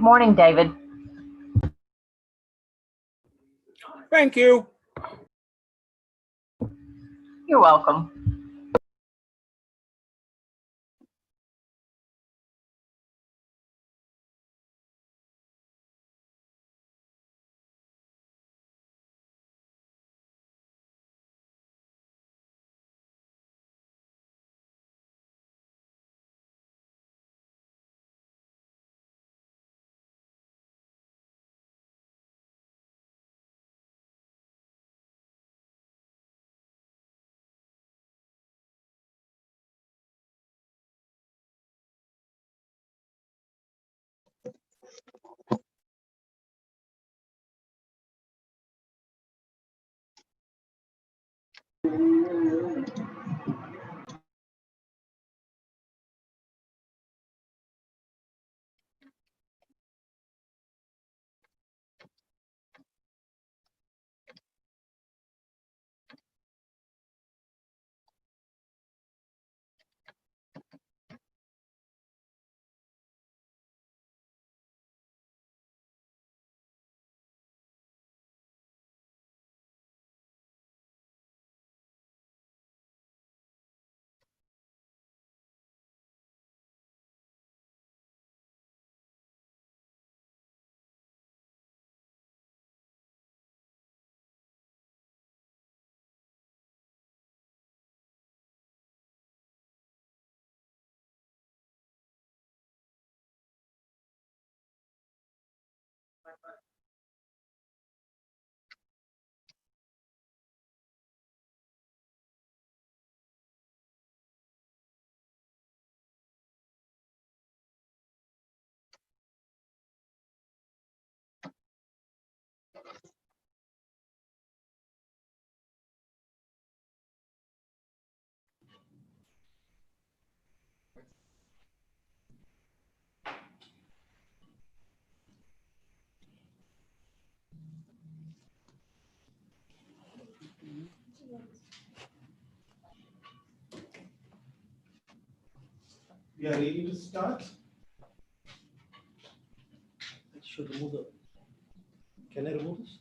Good morning, David. Thank you. You're welcome. We are ready to start. I should remove the. Can I remove this?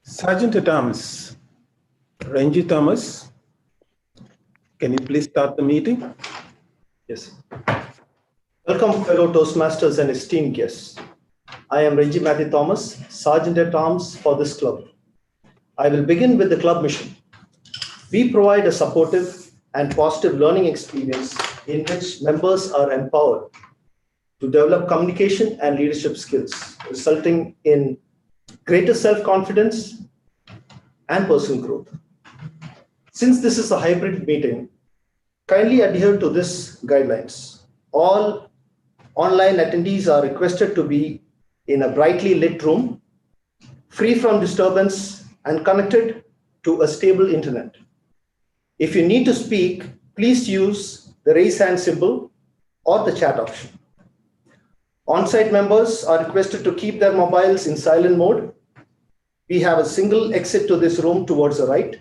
Sergeant at Arms, Ranjit Thomas, can you please start the meeting? Yes. Welcome, fellow Toastmasters and esteemed guests. I am Ranjit Matthew Thomas, Sergeant at Arms for this club. I will begin with the club mission. We provide a supportive and positive learning experience in which members are empowered to develop communication and leadership skills, resulting in greater self-confidence and personal growth. Since this is a hybrid meeting, kindly adhere to these guidelines. All online attendees are requested to be in a brightly lit room, free from disturbance and connected to a stable internet. If you need to speak, please use the raise hand symbol or the chat option. On-site members are requested to keep their mobiles in silent mode. We have a single exit to this room towards the right.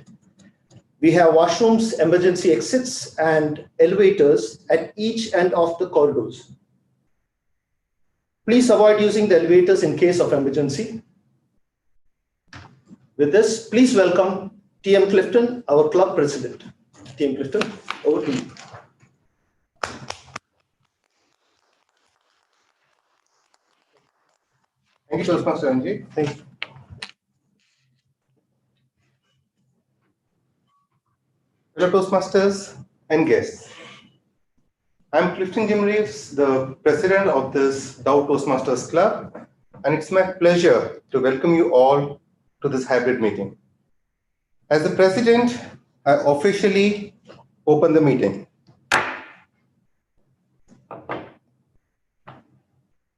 We have washrooms, emergency exits, and elevators at each end of the corridors. Please avoid using the elevators in case of emergency. With this, please welcome TM Clifton, our club president. TM Clifton, over to you. Thank you, Toastmaster Ranjit. Thank you. Hello, Toastmasters and guests. I'm Clifton Jim Reeves, the president of this DHOW Toastmasters Club, and it's my pleasure to welcome you all to this hybrid meeting. As the president, I officially open the meeting.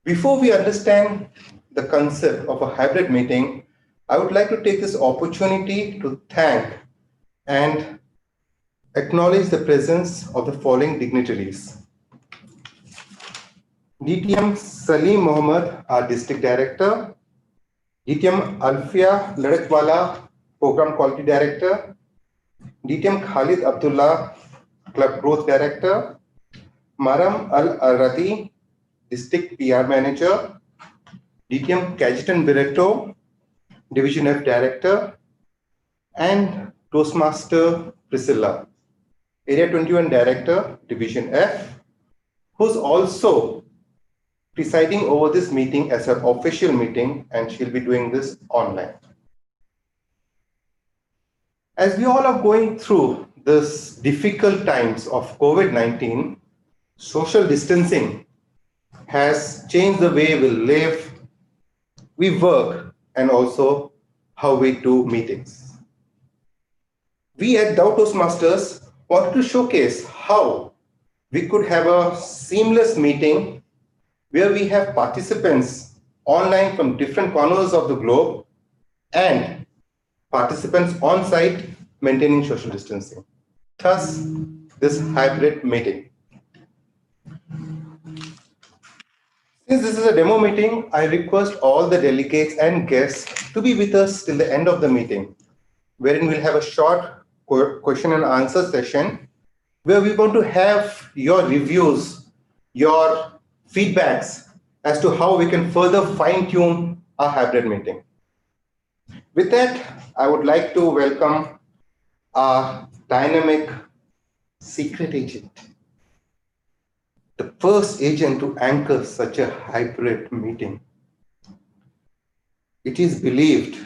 Before we understand the concept of a hybrid meeting, I would like to take this opportunity to thank and acknowledge the presence of the following dignitaries. DTM Salim Mohammed, our District Director, DTM Alfia Ladakwala, Program Quality Director, DTM Khalid Abdullah, Club Growth Director, Maram Al-Arati, District PR Manager, DTM Kajitan Biretto, Division F Director, and Toastmaster Priscilla, Area 21 Director, Division F, who's also presiding over this meeting as her official meeting, and she'll be doing this online. As we all are going through this difficult times of COVID-19, social distancing has changed the way we live, we work, and also how we do meetings. We at DHOW Toastmasters wanted to showcase how we could have a seamless meeting where we have participants online from different corners of the globe and participants on site maintaining social distancing. Thus, this hybrid meeting. Since this is a demo meeting, I request all the delegates and guests to be with us till the end of the meeting, wherein we'll have a short question and answer session where we want to have your reviews, your feedbacks as to how we can further fine-tune our hybrid meeting. With that, I would like to welcome our dynamic secret agent, the first agent to anchor such a hybrid meeting. It is believed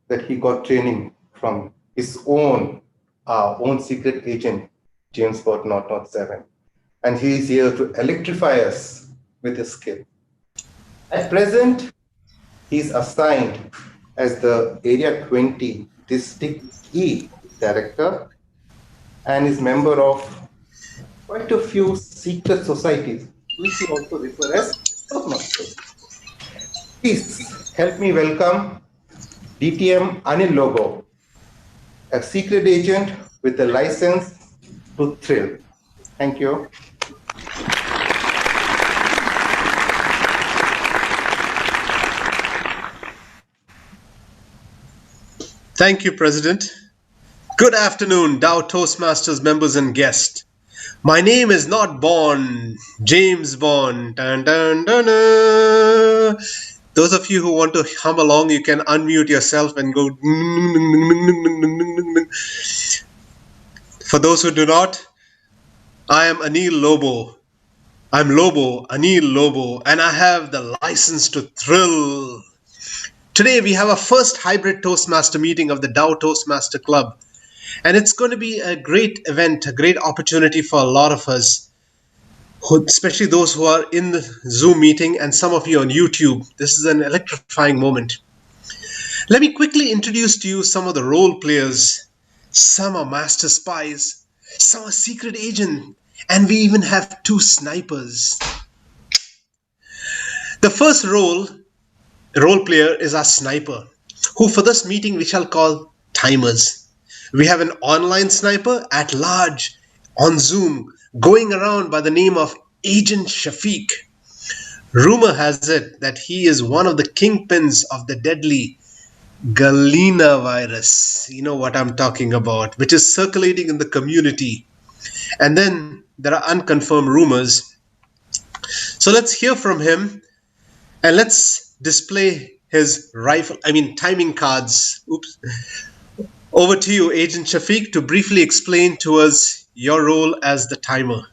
that he got training from his own secret agent, James Bond 007, and he is here to electrify us with his skill. At present, he is assigned as the Area 20 District E Director and is member of quite a few secret societies, which we also refer as Toastmasters. Please help me welcome DTM Anil Logo, a secret agent with the license to thrill. Thank you. Thank you, President. Good afternoon, DHOW Toastmasters members and guests. My name is not Bond, James Bond. Dun, dun, dun, dun. Those of you who want to hum along, you can unmute yourself and go. For those who do not, I am Anil Lobo. I'm Lobo, Anil Lobo, and I have the license to thrill. Today we have our first hybrid Toastmaster meeting of the DHOW Toastmaster Club. And it's going to be a great event, a great opportunity for a lot of us, especially those who are in the Zoom meeting and some of you on YouTube. This is an electrifying moment. Let me quickly introduce to you some of the role players. Some are master spies, some are secret agents, and we even have 2 snipers. The first role player is our sniper, who for this meeting we shall call timers. We have an online sniper at large on Zoom going around by the name of Agent Shafiq. Rumor has it that he is one of the kingpins of the deadly Galena virus. You know what I'm talking about, which is circulating in the community. And then there are unconfirmed rumors. So let's hear from him and let's display his timing cards. Oops. Over to you, Agent Shafiq, to briefly explain to us your role as the timer.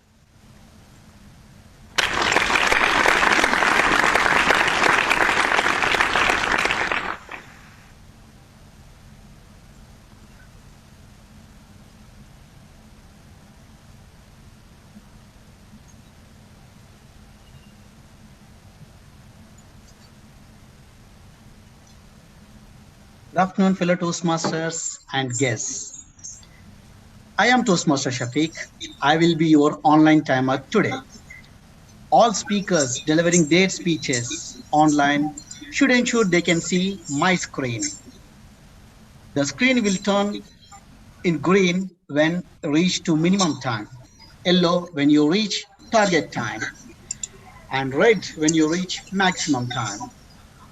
Good afternoon, fellow Toastmasters and guests. I am Toastmaster Shafiq. I will be your online timer today. All speakers delivering their speeches online should ensure they can see my screen. The screen will turn in green when reached to minimum time, yellow when you reach target time, and red when you reach maximum time.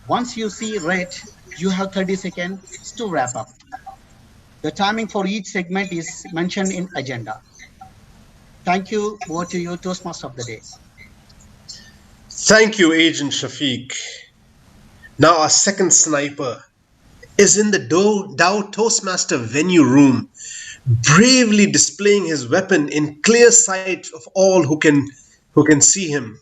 Once you see red, you have 30 seconds to wrap up. The timing for each segment is mentioned in agenda. Thank you. Over to you, Toastmaster of the day. Thank you, Agent Shafiq. Now our second sniper is in the DHOW Toastmaster venue room, bravely displaying his weapon in clear sight of all who can see him.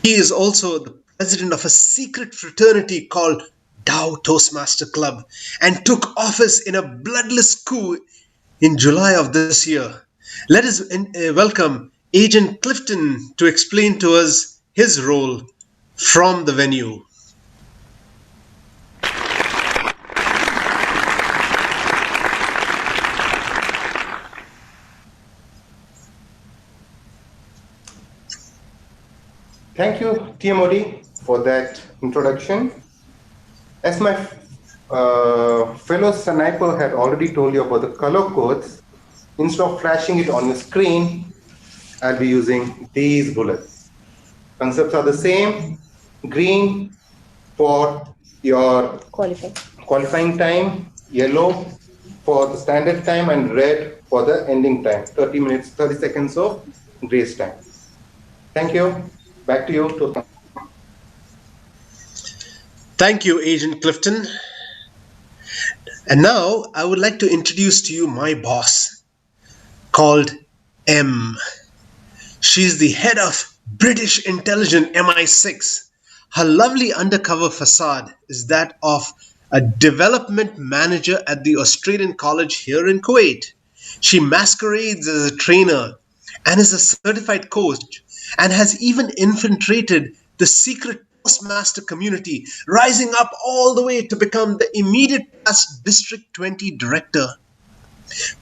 He is also the president of a secret fraternity called DHOW Toastmaster Club and took office in a bloodless coup in July of this year. Let us welcome Agent Clifton to explain to us his role from the venue. Thank you, TMOD, for that introduction. As my fellow sniper had already told you about the color codes, instead of flashing it on your screen, I'll be using these bullets. Concepts are the same. Green for your qualifying time, yellow for the standard time, and red for the ending time, 30 minutes, 30 seconds of grace time. Thank you. Back to you. Thank you, Agent Clifton. And now I would like to introduce to you my boss, called M. She's the head of British intelligence MI6. Her lovely undercover facade is that of a development manager at the Australian College here in Kuwait. She masquerades as a trainer and is a certified coach and has even infiltrated the secret Toastmaster community, rising up all the way to become the immediate past District 20 director.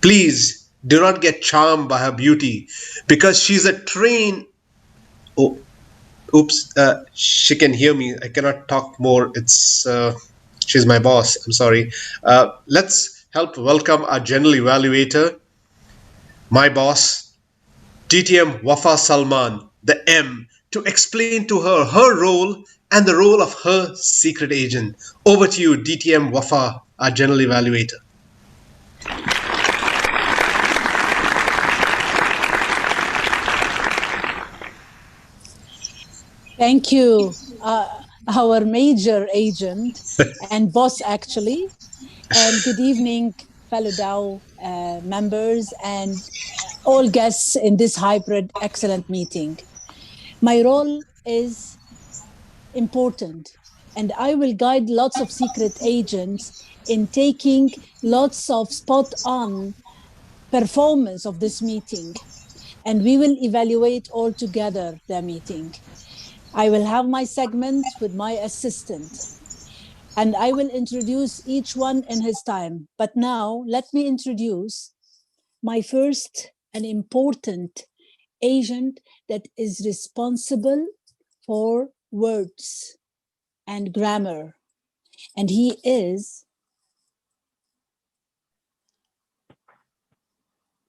Please do not get charmed by her beauty, because she's a trained... Oh, oops, she can hear me. I cannot talk more. She's my boss. I'm sorry. Let's help welcome our general evaluator, my boss, DTM Wafa Salman, the M, to explain to her her role and the role of her secret agent. Over to you, DTM Wafa, our general evaluator. Thank you, our major agent and boss, actually. And good evening, fellow DAO members and all guests in this hybrid excellent meeting. My role is important, and I will guide lots of secret agents in taking lots of spot-on performance of this meeting, and we will evaluate all together the meeting. I will have my segment with my assistant, and I will introduce each one in his time. But now let me introduce my first and important agent that is responsible for words and grammar. And he is,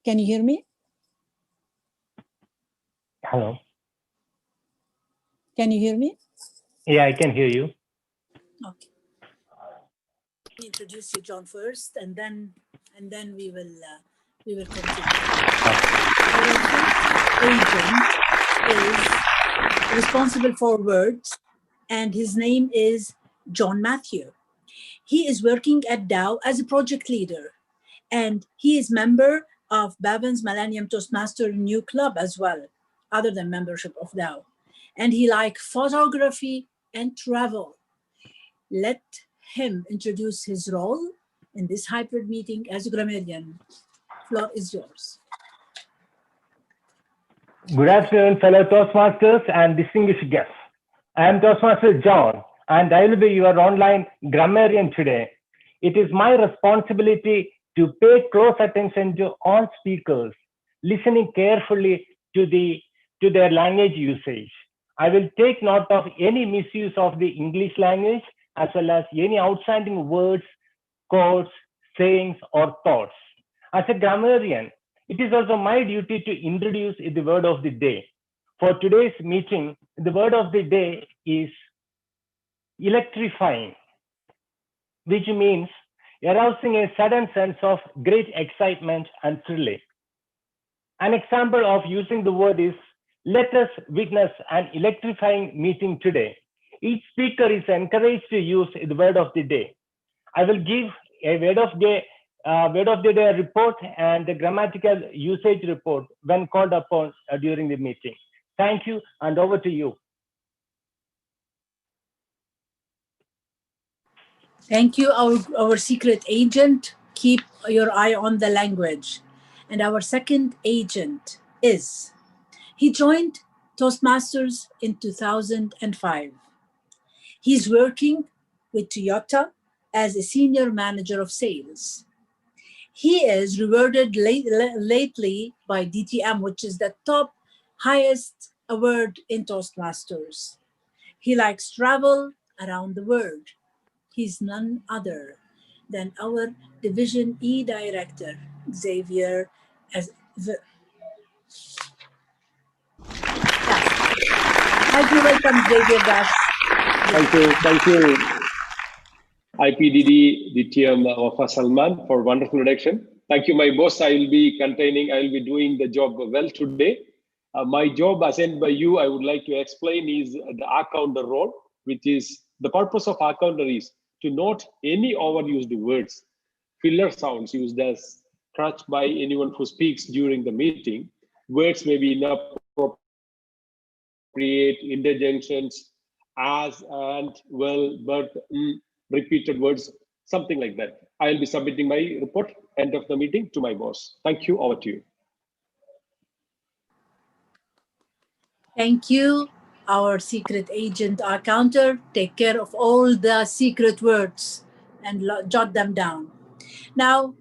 can you hear me? Hello. Can you hear me? Yeah, I can hear you. Okay. Let me introduce you, John, first, and then we will continue. Our first agent is responsible for words, and his name is John Matthew. He is working at DHOW as a project leader, and he is member of Baban's Millennium Toastmaster New Club as well, other than membership of DHOW. And he likes photography and travel. Let him introduce his role in this hybrid meeting as a grammarian. Floor is yours. Good afternoon, fellow Toastmasters and distinguished guests. I am Toastmaster John, and I will be your online grammarian today. It is my responsibility to pay close attention to all speakers, listening carefully to their language usage. I will take note of any misuse of the English language, as well as any outstanding words, quotes, sayings, or thoughts. As a grammarian, it is also my duty to introduce the word of the day. For today's meeting, the word of the day is electrifying, which means arousing a sudden sense of great excitement and thrill. An example of using the word is, let us witness an electrifying meeting today. Each speaker is encouraged to use the word of the day. I will give a word of the day report and a grammatical usage report when called upon during the meeting. Thank you, and over to you. Thank you, our secret agent. Keep your eye on the language. And our second agent is, he joined Toastmasters in 2005. He's working with Toyota as a senior manager of sales. He is rewarded lately by DTM, which is the top highest award in Toastmasters. He likes travel around the world. He's none other than our Division E Director, Xavier. Thank you, welcome, Xavier. Thank you. IPDD DTM Wafa Salman for wonderful introduction. Thank you, my boss. I will be doing the job well today. My job assigned by you, I would like to explain, is the R-counter role, which is the purpose of R-counter is to note any overused words, filler sounds used as crutch by anyone who speaks during the meeting. Words may be inappropriate, interjunctions, as, and, well, but, repeated words, something like that. I'll be submitting my report end of the meeting to my boss. Thank you. Over to you. Thank you, our secret agent, our counter. Take care of all the secret words and jot them down. Now,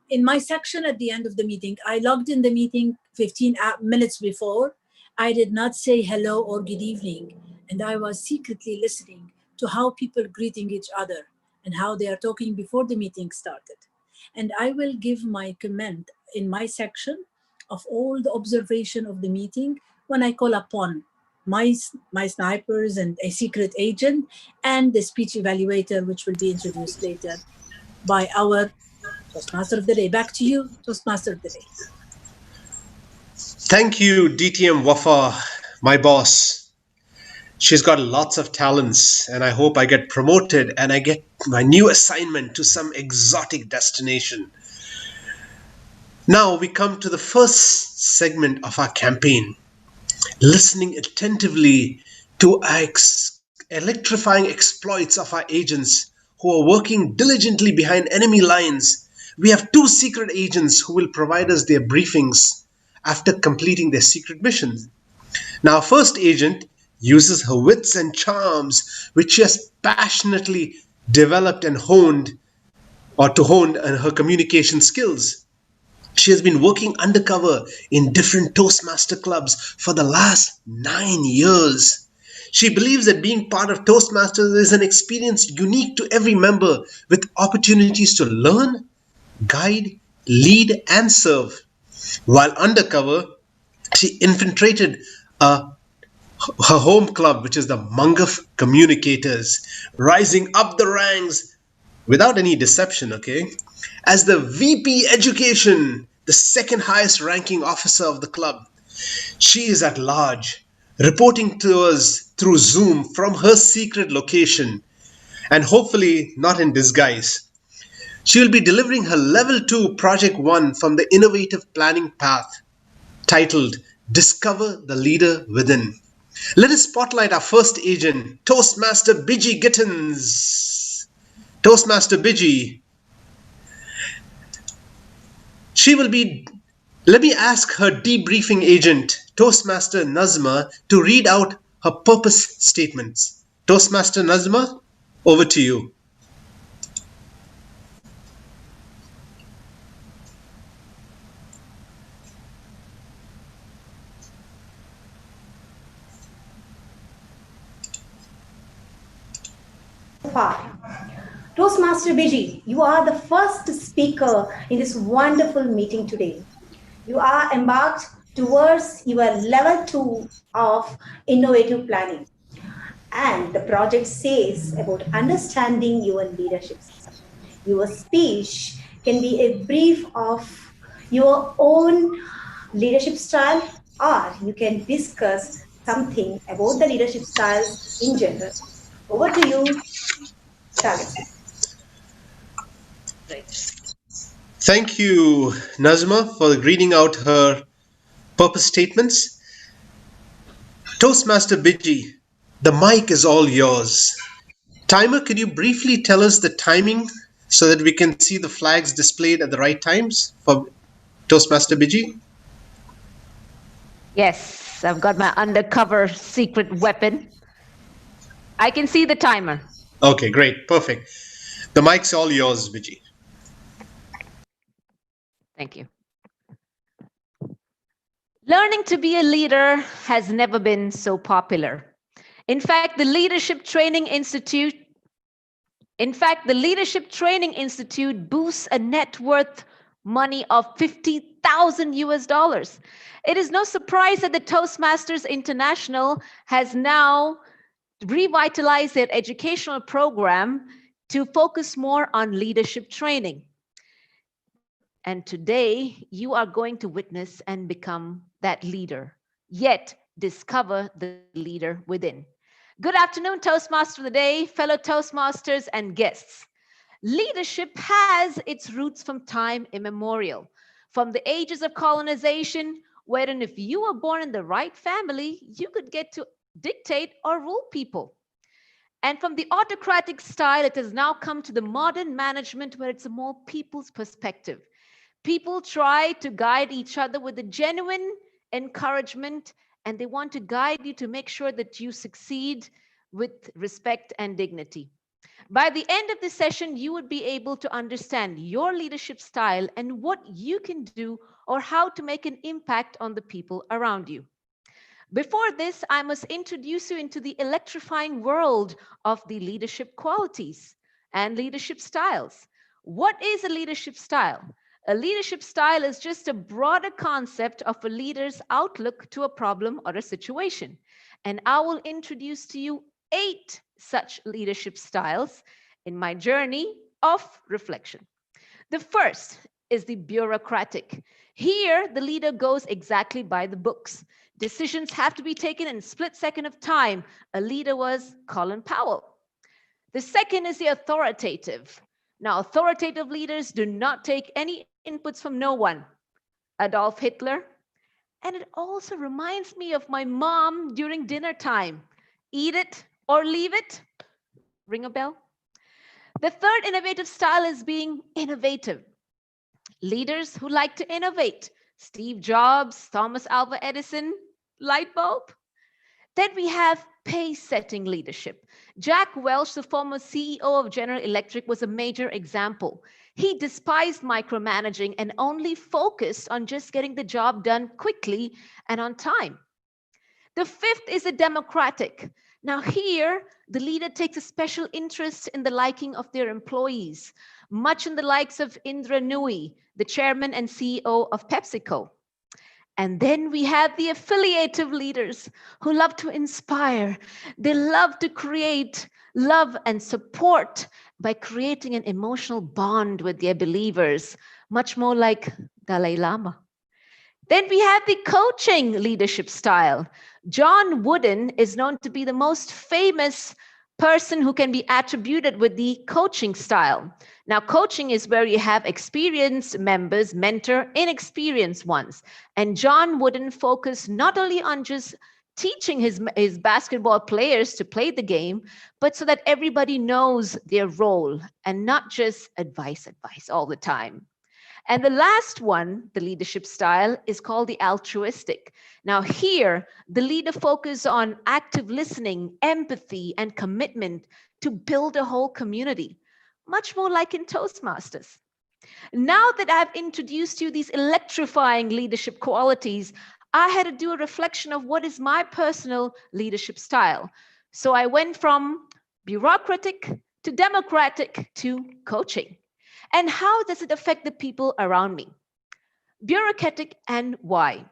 in my section at the end of the meeting, I logged in the meeting 15 minutes before. I did not say hello or good evening, and I was secretly listening to how people greeting each other and how they are talking before the meeting started. And I will give my comment in my section of all the observation of the meeting when I call upon my snipers and a secret agent and the speech evaluator, which will be introduced later by our Toastmaster of the day. Back to you, Toastmaster of the day. Thank you, DTM Wafa, my boss. She's got lots of talents, and I hope I get promoted and I get my new assignment to some exotic destination. Now we come to the first segment of our campaign, listening attentively to electrifying exploits of our agents who are working diligently behind enemy lines. We have two secret agents who will provide us their briefings after completing their secret missions. Now, first agent uses her wits and charms, which she has passionately developed and honed her communication skills. She has been working undercover in different Toastmaster clubs for the last 9 years. She believes that being part of Toastmasters is an experience unique to every member, with opportunities to learn, guide, lead, and serve. While undercover, she infiltrated her home club, which is the Mangaf Communicators, rising up the ranks without any deception, okay? As the VP Education, the second highest ranking officer of the club. She is at large, reporting to us through Zoom from her secret location, and hopefully not in disguise. She will be delivering her Level 2 Project 1 from the Innovative Planning Path, titled Discover the Leader Within. Let us spotlight our first agent, Toastmaster Bibi Gittins. Toastmaster Bibi. Let me ask her debriefing agent, Toastmaster Nazma, to read out her purpose statements. Toastmaster Nazma, over to you. Toastmaster Bibi, you are the first speaker in this wonderful meeting today. You are embarked towards your level 2 of innovative planning. And the project says about understanding your leadership style. Your speech can be a brief of your own leadership style, or you can discuss something about the leadership styles in general. Over to you, target speaker. Right. Thank you, Nazma, for reading out her purpose statements. Toastmaster Biji, the mic is all yours. Timer, could you briefly tell us the timing so that we can see the flags displayed at the right times for Toastmaster Biji? Yes, I've got my undercover secret weapon. I can see the timer. Okay, great. Perfect. The mic's all yours, Biji. Thank you. Learning to be a leader has never been so popular. In fact, the Leadership Training Institute boosts a net worth money of 50,000 US dollars. It is no surprise that the Toastmasters International has now revitalized their educational program to focus more on leadership training. And today, you are going to witness and become that leader, yet discover the leader within. Good afternoon, Toastmaster of the Day, fellow Toastmasters and guests. Leadership has its roots from time immemorial, from the ages of colonization, wherein if you were born in the right family, you could get to dictate or rule people. And from the autocratic style, it has now come to the modern management where it's a more people's perspective. People try to guide each other with a genuine encouragement, and they want to guide you to make sure that you succeed with respect and dignity. By the end of the session, you would be able to understand your leadership style and what you can do or how to make an impact on the people around you. Before this, I must introduce you into the electrifying world of the leadership qualities and leadership styles. What is a leadership style? A leadership style is just a broader concept of a leader's outlook to a problem or a situation. And I will introduce to you 8 such leadership styles in my journey of reflection. The first is the bureaucratic. Here, the leader goes exactly by the books. Decisions have to be taken in a split second of time. A leader was Colin Powell. The second is the authoritative. Now, authoritative leaders do not take any inputs from no one. Adolf Hitler. And it also reminds me of my mom during dinner time. Eat it or leave it. Ring a bell? The third innovative style is being innovative. Leaders who like to innovate. Steve Jobs, Thomas Alva Edison, light bulb. Then we have pace-setting leadership. Jack Welch, the former CEO of General Electric, was a major example. He despised micromanaging and only focused on just getting the job done quickly and on time. The fifth is a democratic. Now here, the leader takes a special interest in the liking of their employees, much in the likes of Indra Nooyi, the chairman and CEO of PepsiCo. And then we have the affiliative leaders who love to inspire. They love to create love and support by creating an emotional bond with their believers, much more like Dalai Lama. Then we have the coaching leadership style. John Wooden is known to be the most famous person who can be attributed with the coaching style. Now, coaching is where you have experienced members mentor inexperienced ones. And John Wooden focused not only on just teaching his basketball players to play the game, but so that everybody knows their role and not just advice all the time. And the last one, the leadership style, is called the altruistic. Now here, the leader focuses on active listening, empathy, and commitment to build a whole community, much more like in Toastmasters. Now that I've introduced you these electrifying leadership qualities, I had to do a reflection of what is my personal leadership style. So I went from bureaucratic to democratic to coaching. And how does it affect the people around me? Bureaucratic and why?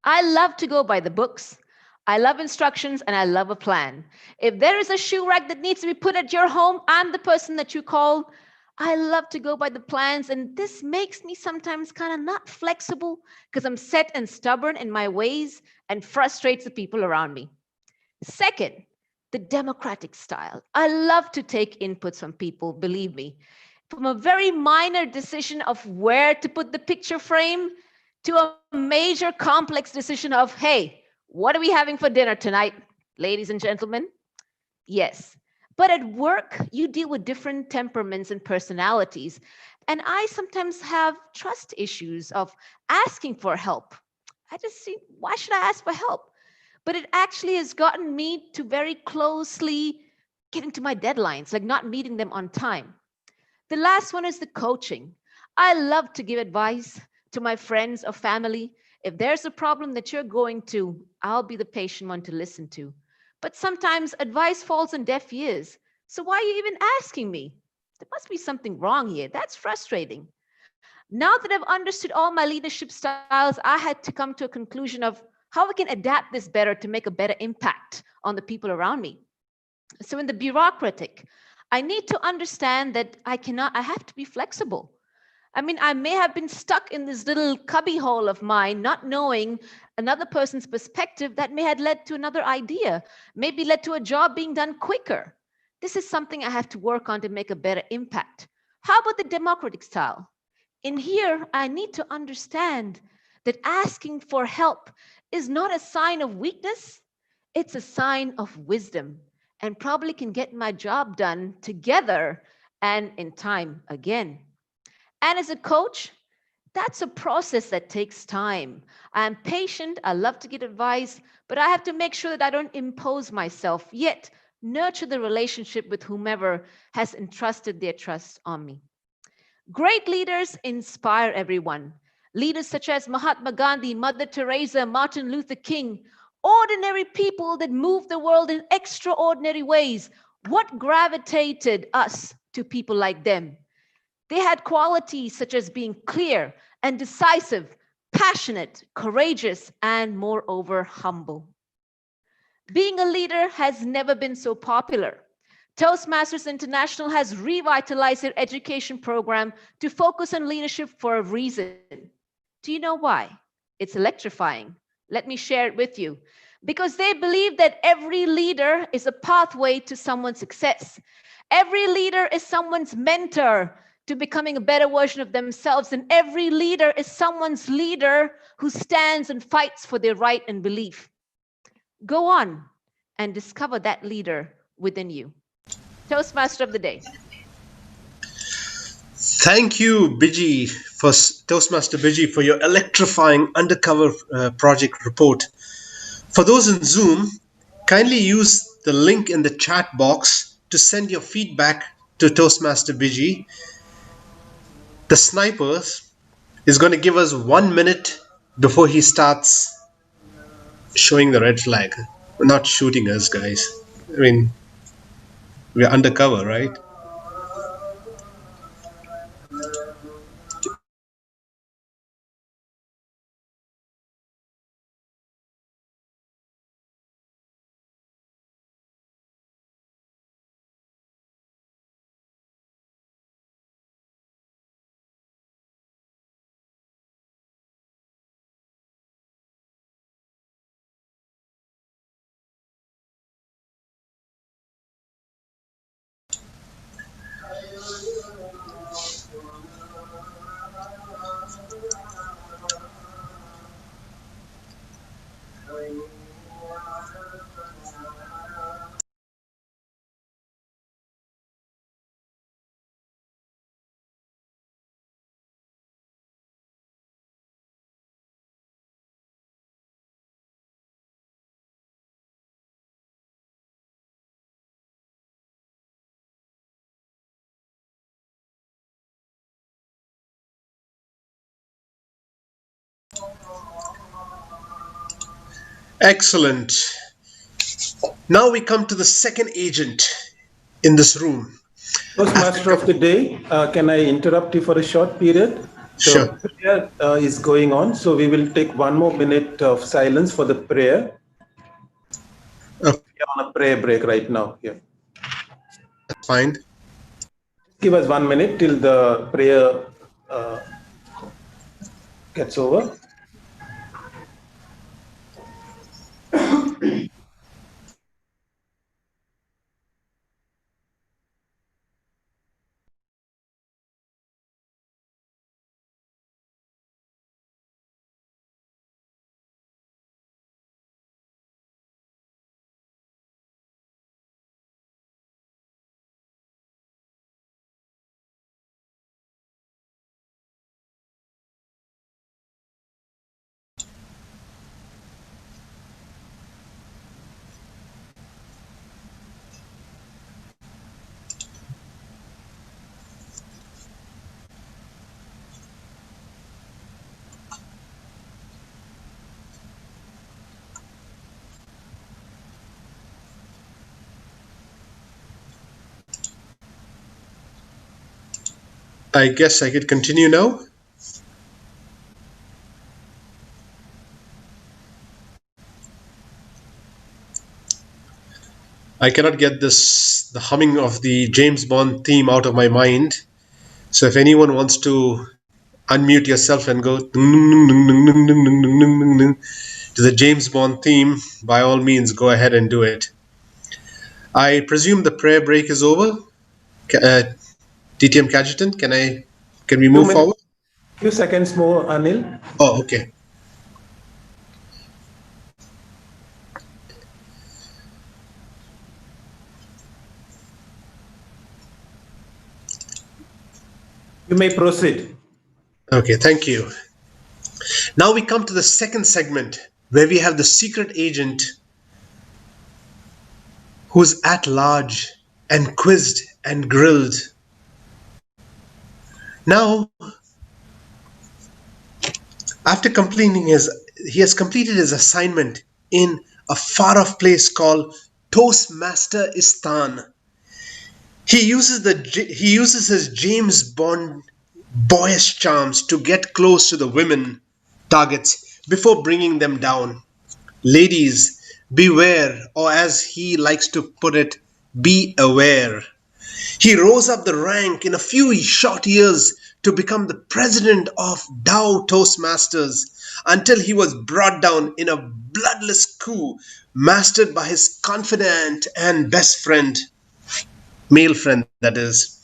I love to go by the books. I love instructions and I love a plan. If there is a shoe rack that needs to be put at your home, I'm the person that you call. I love to go by the plans, and this makes me sometimes kind of not flexible because I'm set and stubborn in my ways and frustrates the people around me. Second, the democratic style. I love to take inputs from people, believe me. From a very minor decision of where to put the picture frame to a major complex decision of, hey, what are we having for dinner tonight, ladies and gentlemen? Yes. But at work, you deal with different temperaments and personalities. And I sometimes have trust issues of asking for help. I just see, why should I ask for help? But it actually has gotten me to very closely getting to my deadlines, like not meeting them on time. The last one is the coaching. I love to give advice to my friends or family. If there's a problem that you're going to, I'll be the patient one to listen to. But sometimes advice falls on deaf ears. So why are you even asking me? There must be something wrong here. That's frustrating. Now that I've understood all my leadership styles, I had to come to a conclusion of how we can adapt this better to make a better impact on the people around me. So in the bureaucratic, I need to understand that I have to be flexible. I mean, I may have been stuck in this little cubby hole of mine, not knowing another person's perspective that may have led to another idea, maybe led to a job being done quicker. This is something I have to work on to make a better impact. How about the democratic style? In here, I need to understand that asking for help is not a sign of weakness, it's a sign of wisdom, and probably can get my job done together and in time again. And as a coach, that's a process that takes time. I'm patient, I love to get advice, but I have to make sure that I don't impose myself, yet nurture the relationship with whomever has entrusted their trust on me. Great leaders inspire everyone. Leaders such as Mahatma Gandhi, Mother Teresa, Martin Luther King, ordinary people that move the world in extraordinary ways. What gravitated us to people like them? They had qualities such as being clear and decisive, passionate, courageous, and moreover, humble. Being a leader has never been so popular. Toastmasters International has revitalized their education program to focus on leadership for a reason. Do you know why? It's electrifying. Let me share it with you. Because they believe that every leader is a pathway to someone's success. Every leader is someone's mentor to becoming a better version of themselves. And every leader is someone's leader who stands and fights for their right and belief. Go on and discover that leader within you. Toastmaster of the day. Thank you, Bibi, for Toastmaster Bibi, for your electrifying undercover project report. For those in Zoom, kindly use the link in the chat box to send your feedback to Toastmaster Bibi. The snipers is going to give us 1 minute before he starts showing the red flag. Not shooting us, guys. I mean, we're undercover, right? Excellent. Now we come to the second agent in this room. Toastmaster of the day, can I interrupt you for a short period? Sure. Prayer is going on, so we will take 1 more minute of silence for the prayer. Okay. We are on a prayer break right now. Yeah. That's fine. Give us 1 minute till the prayer gets over. I guess I could continue now. I cannot get the humming of the James Bond theme out of my mind. So if anyone wants to unmute yourself and go to the James Bond theme, by all means, go ahead and do it. I presume the prayer break is over. DTM Cajetan, can we move forward? Few seconds more, Anil. Oh, okay. You may proceed. Okay, thank you. Now we come to the second segment where we have the secret agent who's at large and quizzed and grilled. Now, after he has completed his assignment in a far-off place called Toastmaster. He uses his James Bond boyish charms to get close to the women targets before bringing them down. Ladies, beware, or as he likes to put it, be aware. He rose up the rank in a few short years to become the president of DHOW Toastmasters until he was brought down in a bloodless coup mastered by his confidant and best friend, male friend that is.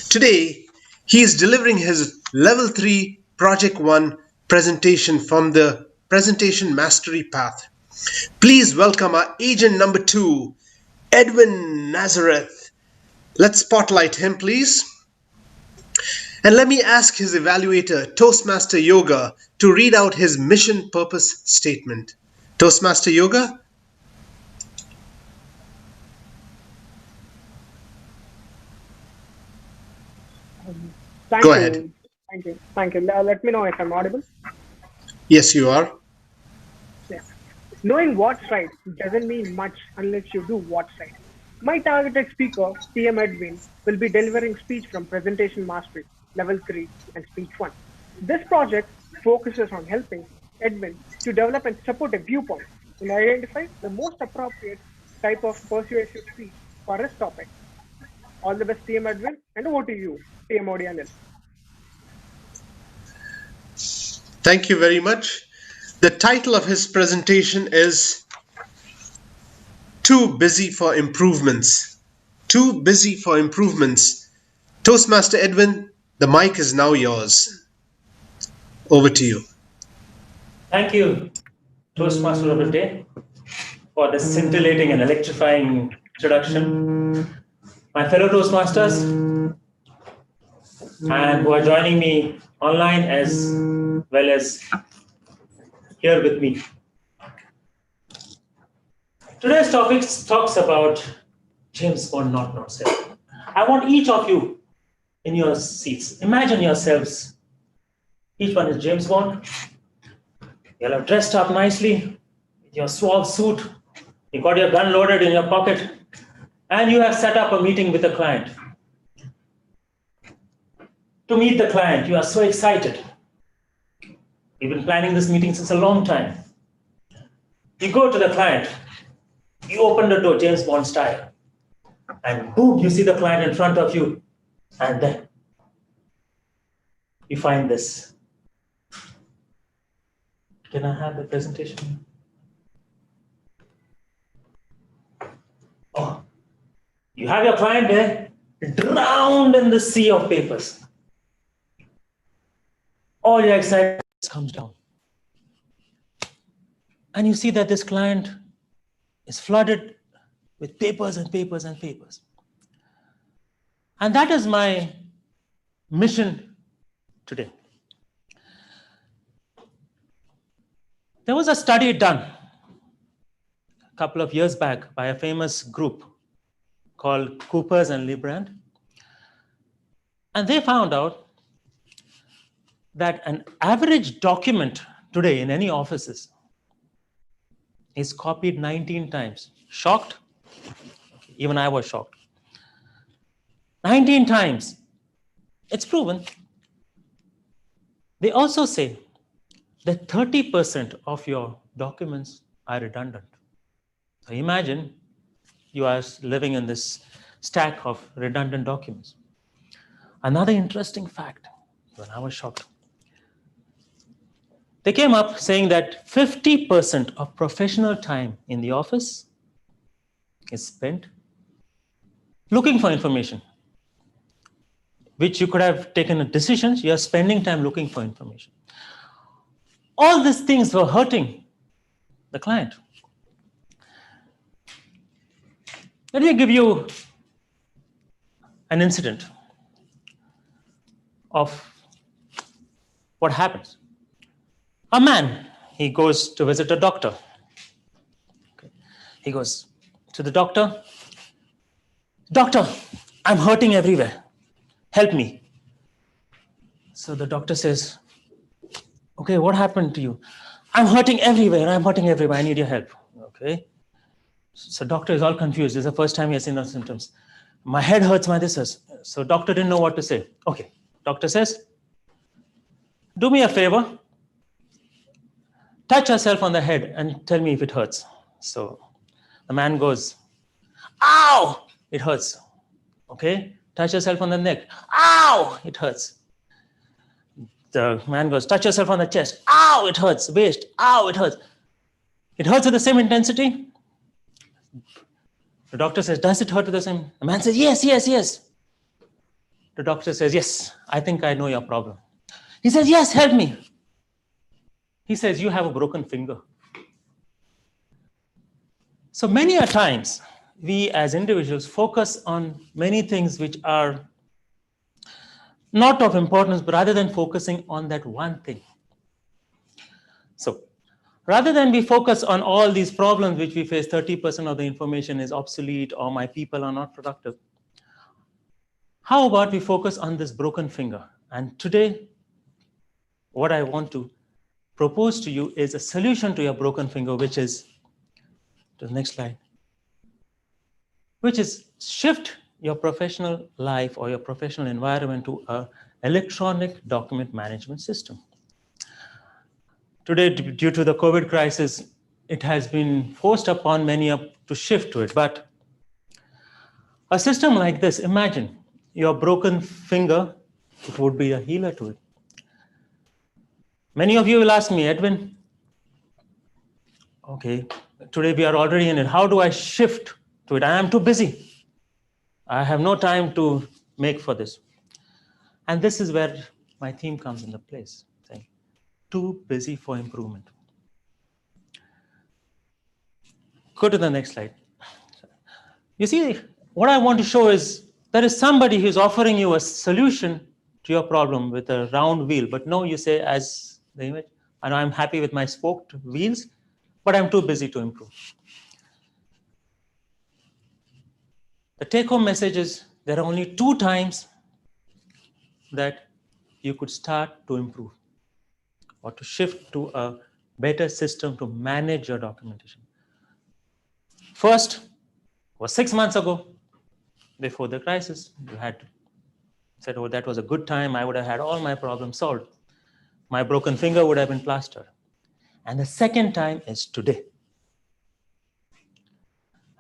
Today, he is delivering his level 3 Project 1 presentation from the Presentation Mastery Path. Please welcome our agent number 2, Edwin Nazareth. Let's spotlight him, please. And let me ask his evaluator, Toastmaster Yoga, to read out his mission purpose statement. Toastmaster Yoga? Go ahead. Thank you. Let me know if I'm audible. Yes, you are. Yeah. Knowing what's right doesn't mean much unless you do what's right. My targeted speaker, TM Edwin, will be delivering speech from Presentation Mastery, Level 3 and Speech 1. This project focuses on helping Edwin to develop and support a viewpoint and identify the most appropriate type of persuasive speech for his topic. All the best, TM Edwin, and over to you, TM Odianil. Thank you very much. The title of his presentation is Too Busy for Improvements. Too Busy for Improvements. Toastmaster Edwin, the mic is now yours. Over to you. Thank you, Toastmaster of the day, for this scintillating and electrifying introduction. My fellow Toastmasters, and who are joining me online as well as here with me. Today's topic talks about James Bond not safe. I want each of you in your seats. Imagine yourselves. Each one is James Bond. You'll have dressed up nicely with your suave suit. You got your gun loaded in your pocket, and you have set up a meeting with a client. To meet the client, you are so excited. We've been planning this meeting since a long time. You go to the client, you open the door, James Bond style, and boom, you see the client in front of you, and then you find this. Can I have the presentation? Oh, you have your client there, drowned in the sea of papers. All your excitement comes down. And you see that this client is flooded with papers and papers and papers. And that is my mission today. There was a study done a couple of years back by a famous group called Coopers and Librand. And they found out that an average document today in any offices is copied 19 times. Shocked? Even I was shocked. 19 times. It's proven. They also say that 30% of your documents are redundant. So imagine you are living in this stack of redundant documents. Another interesting fact, when I was shocked, they came up saying that 50% of professional time in the office is spent looking for information, which you could have taken a decision. You're spending time looking for information. All these things were hurting the client. Let me give you an incident of what happens. A man, he goes to visit a doctor. Okay. He goes to the doctor. Doctor, I'm hurting everywhere. Help me. So the doctor says, okay, what happened to you? I'm hurting everywhere. I'm hurting everywhere. I need your help. Okay. So doctor is all confused. This is the first time he has seen those symptoms. My head hurts, my this hurts. So doctor didn't know what to say. Okay. Doctor says, do me a favor. Touch yourself on the head and tell me if it hurts. So the man goes, ow, it hurts. Okay. Touch yourself on the neck. Ow, it hurts. The man goes, touch yourself on the chest. Ow, it hurts. Waist. Ow, it hurts. It hurts with the same intensity. The doctor says, does it hurt with the same? The man says, yes, yes, yes. The doctor says, yes, I think I know your problem. He says, yes, help me. He says, you have a broken finger. So many a times, we as individuals focus on many things which are not of importance, but rather than focusing on that one thing. So rather than we focus on all these problems which we face, 30% of the information is obsolete or my people are not productive. How about we focus on this broken finger? And today, what I want to propose to you is a solution to your broken finger, which is, to the next slide, which is shift your professional life or your professional environment to an electronic document management system. Today, due to the COVID crisis, it has been forced upon many to shift to it. But a system like this, imagine your broken finger, it would be a healer to it. Many of you will ask me, Edwin, okay, today we are already in it. How do I shift to it? I am too busy. I have no time to make for this. And this is where my theme comes into place, saying, too busy for improvement. Go to the next slide. You see, what I want to show is there is somebody who's offering you a solution to your problem with a round wheel, but no, you say as the image, and I'm happy with my spoked wheels, but I'm too busy to improve. The take-home message is there are only 2 times that you could start to improve or to shift to a better system to manage your documentation. First was 6 months ago, before the crisis. You had said, oh, that was a good time. I would have had all my problems solved. my broken finger would have been plastered. And the second time is today.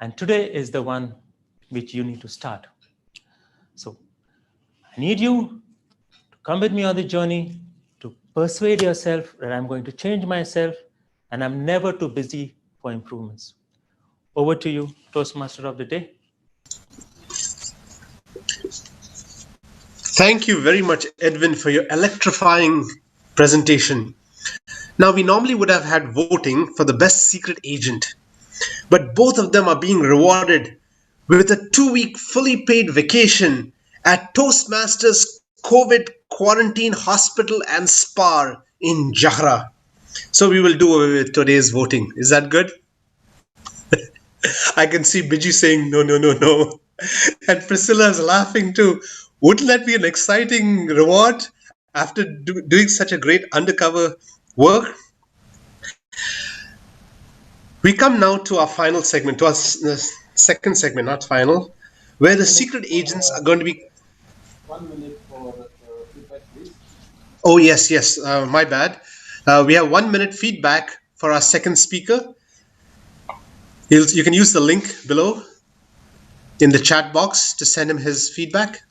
And today is the one which you need to start. So I need you to come with me on the journey to persuade yourself that I'm going to change myself and I'm never too busy for improvements. Over to you, Toastmaster of the day. Thank you very much, Edwin, for your electrifying presentation. Now, we normally would have had voting for the best secret agent, but both of them are being rewarded with a 2-week fully paid vacation at Toastmasters COVID Quarantine Hospital and Spa in Jahra. So we will do away with today's voting. Is that good? I can see Bibi saying no, no, no, no. And Priscilla is laughing too. Wouldn't that be an exciting reward after doing such a great undercover work? We come now to our final segment, to our second segment, not final, where the secret agents are going to be... 1 minute for feedback, please. Oh, yes, yes, my bad. We have 1 minute feedback for our second speaker. You can use the link below in the chat box to send him his feedback.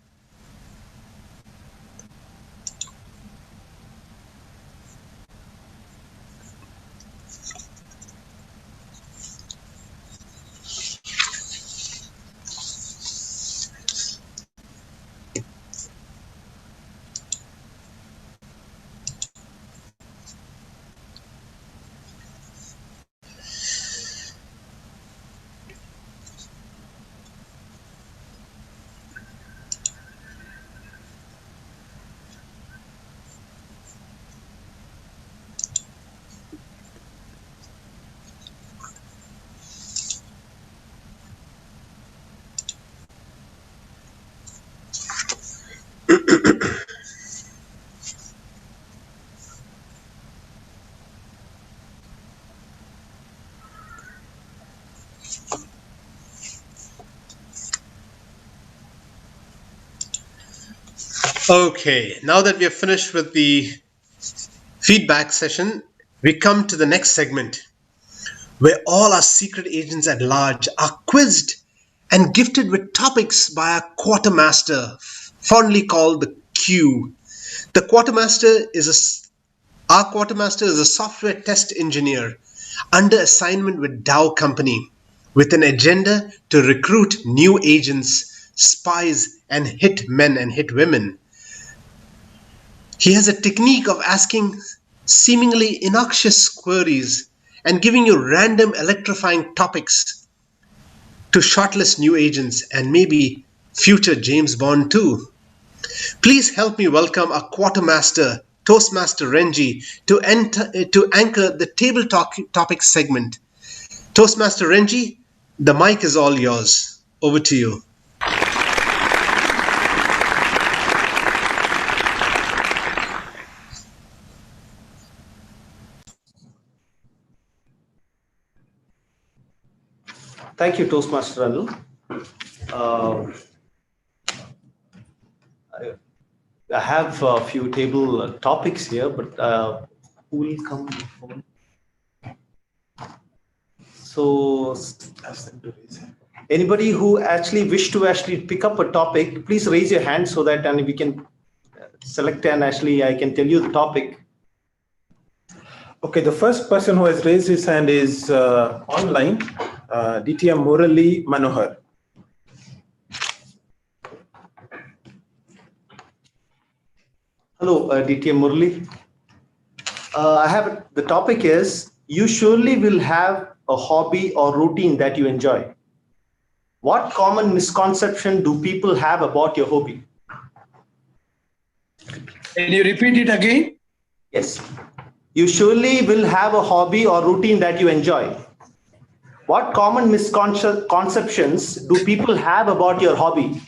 Okay, now that we have finished with the feedback session, we come to the next segment, where all our secret agents at large are quizzed and gifted with topics by our quartermaster, fondly called the Q. The quartermaster is our quartermaster is a software test engineer under assignment with DHOW company, with an agenda to recruit new agents, spies, and hit men and hit women. He has a technique of asking seemingly innocuous queries and giving you random electrifying topics to shortlist new agents and maybe future James Bond too. Please help me welcome our quartermaster, Toastmaster Renji, to anchor the table topics segment. Toastmaster Renji, the mic is all yours. Over to you. Thank you, Toastmaster Anil. I have a few table topics here, but who will come before? So, anybody who actually wish to pick up a topic, please raise your hand so that we can select and I can tell you the topic. Okay, the first person who has raised his hand is online, DTM Murali Manohar. Hello, DTM Murali. The topic is, you surely will have a hobby or routine that you enjoy. What common misconception do people have about your hobby? Can you repeat it again? Yes. You surely will have a hobby or routine that you enjoy. What common misconceptions do people have about your hobby?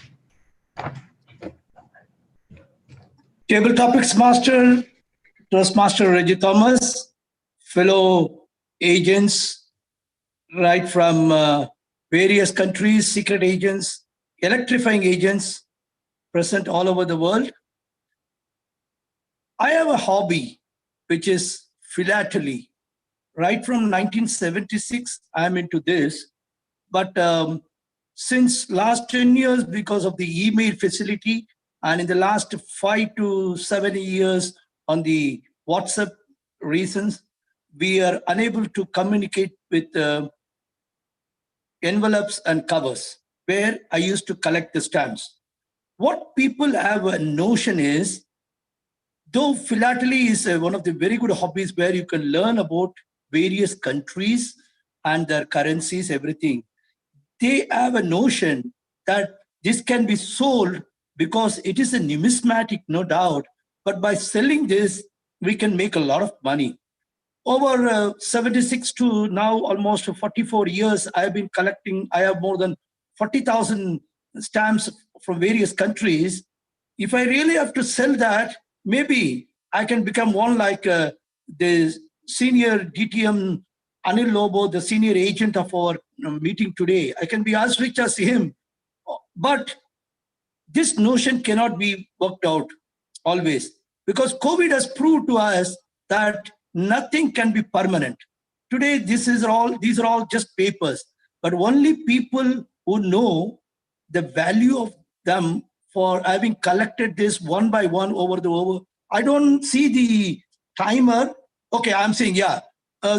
Table Topics Master, Toastmaster Reggie Thomas, fellow agents right from various countries, secret agents, electrifying agents present all over the world. I have a hobby which is philately. Right from 1976, I'm into this. But since last 10 years, because of the email facility, and in the last 5 to 7 years on the WhatsApp reasons, we are unable to communicate with envelopes and covers, where I used to collect the stamps. What people have a notion is, though philately is one of the very good hobbies where you can learn about various countries and their currencies, everything, they have a notion that this can be sold because it is a numismatic, no doubt, but by selling this, we can make a lot of money. Over 76 to now almost 44 years, I have been collecting, I have more than 40,000 stamps from various countries. If I really have to sell that, maybe I can become one like the senior DTM Anil Lobo, the senior agent of our meeting today. I can be as rich as him. But this notion cannot be worked out always, because COVID has proved to us that nothing can be permanent. Today, these are all just papers, but only people who know the value of them for having collected this one by one over. I don't see the timer. Okay, I'm saying, yeah.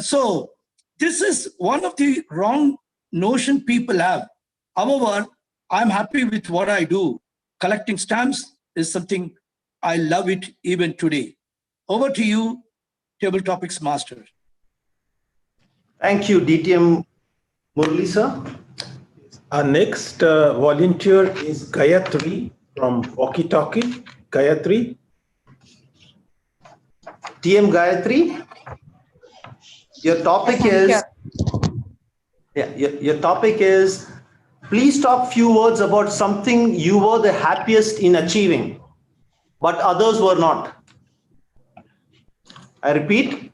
So this is one of the wrong notion people have. However, I'm happy with what I do. Collecting stamps is something I love it even today. Over to you, Table Topics Master. Thank you, DTM Murli, sir. Our next volunteer is Gayatri from Walkie Talkie. Gayatri. TM Gayatri, your topic is, your topic is, please talk few words about something you were the happiest in achieving, but others were not. I repeat,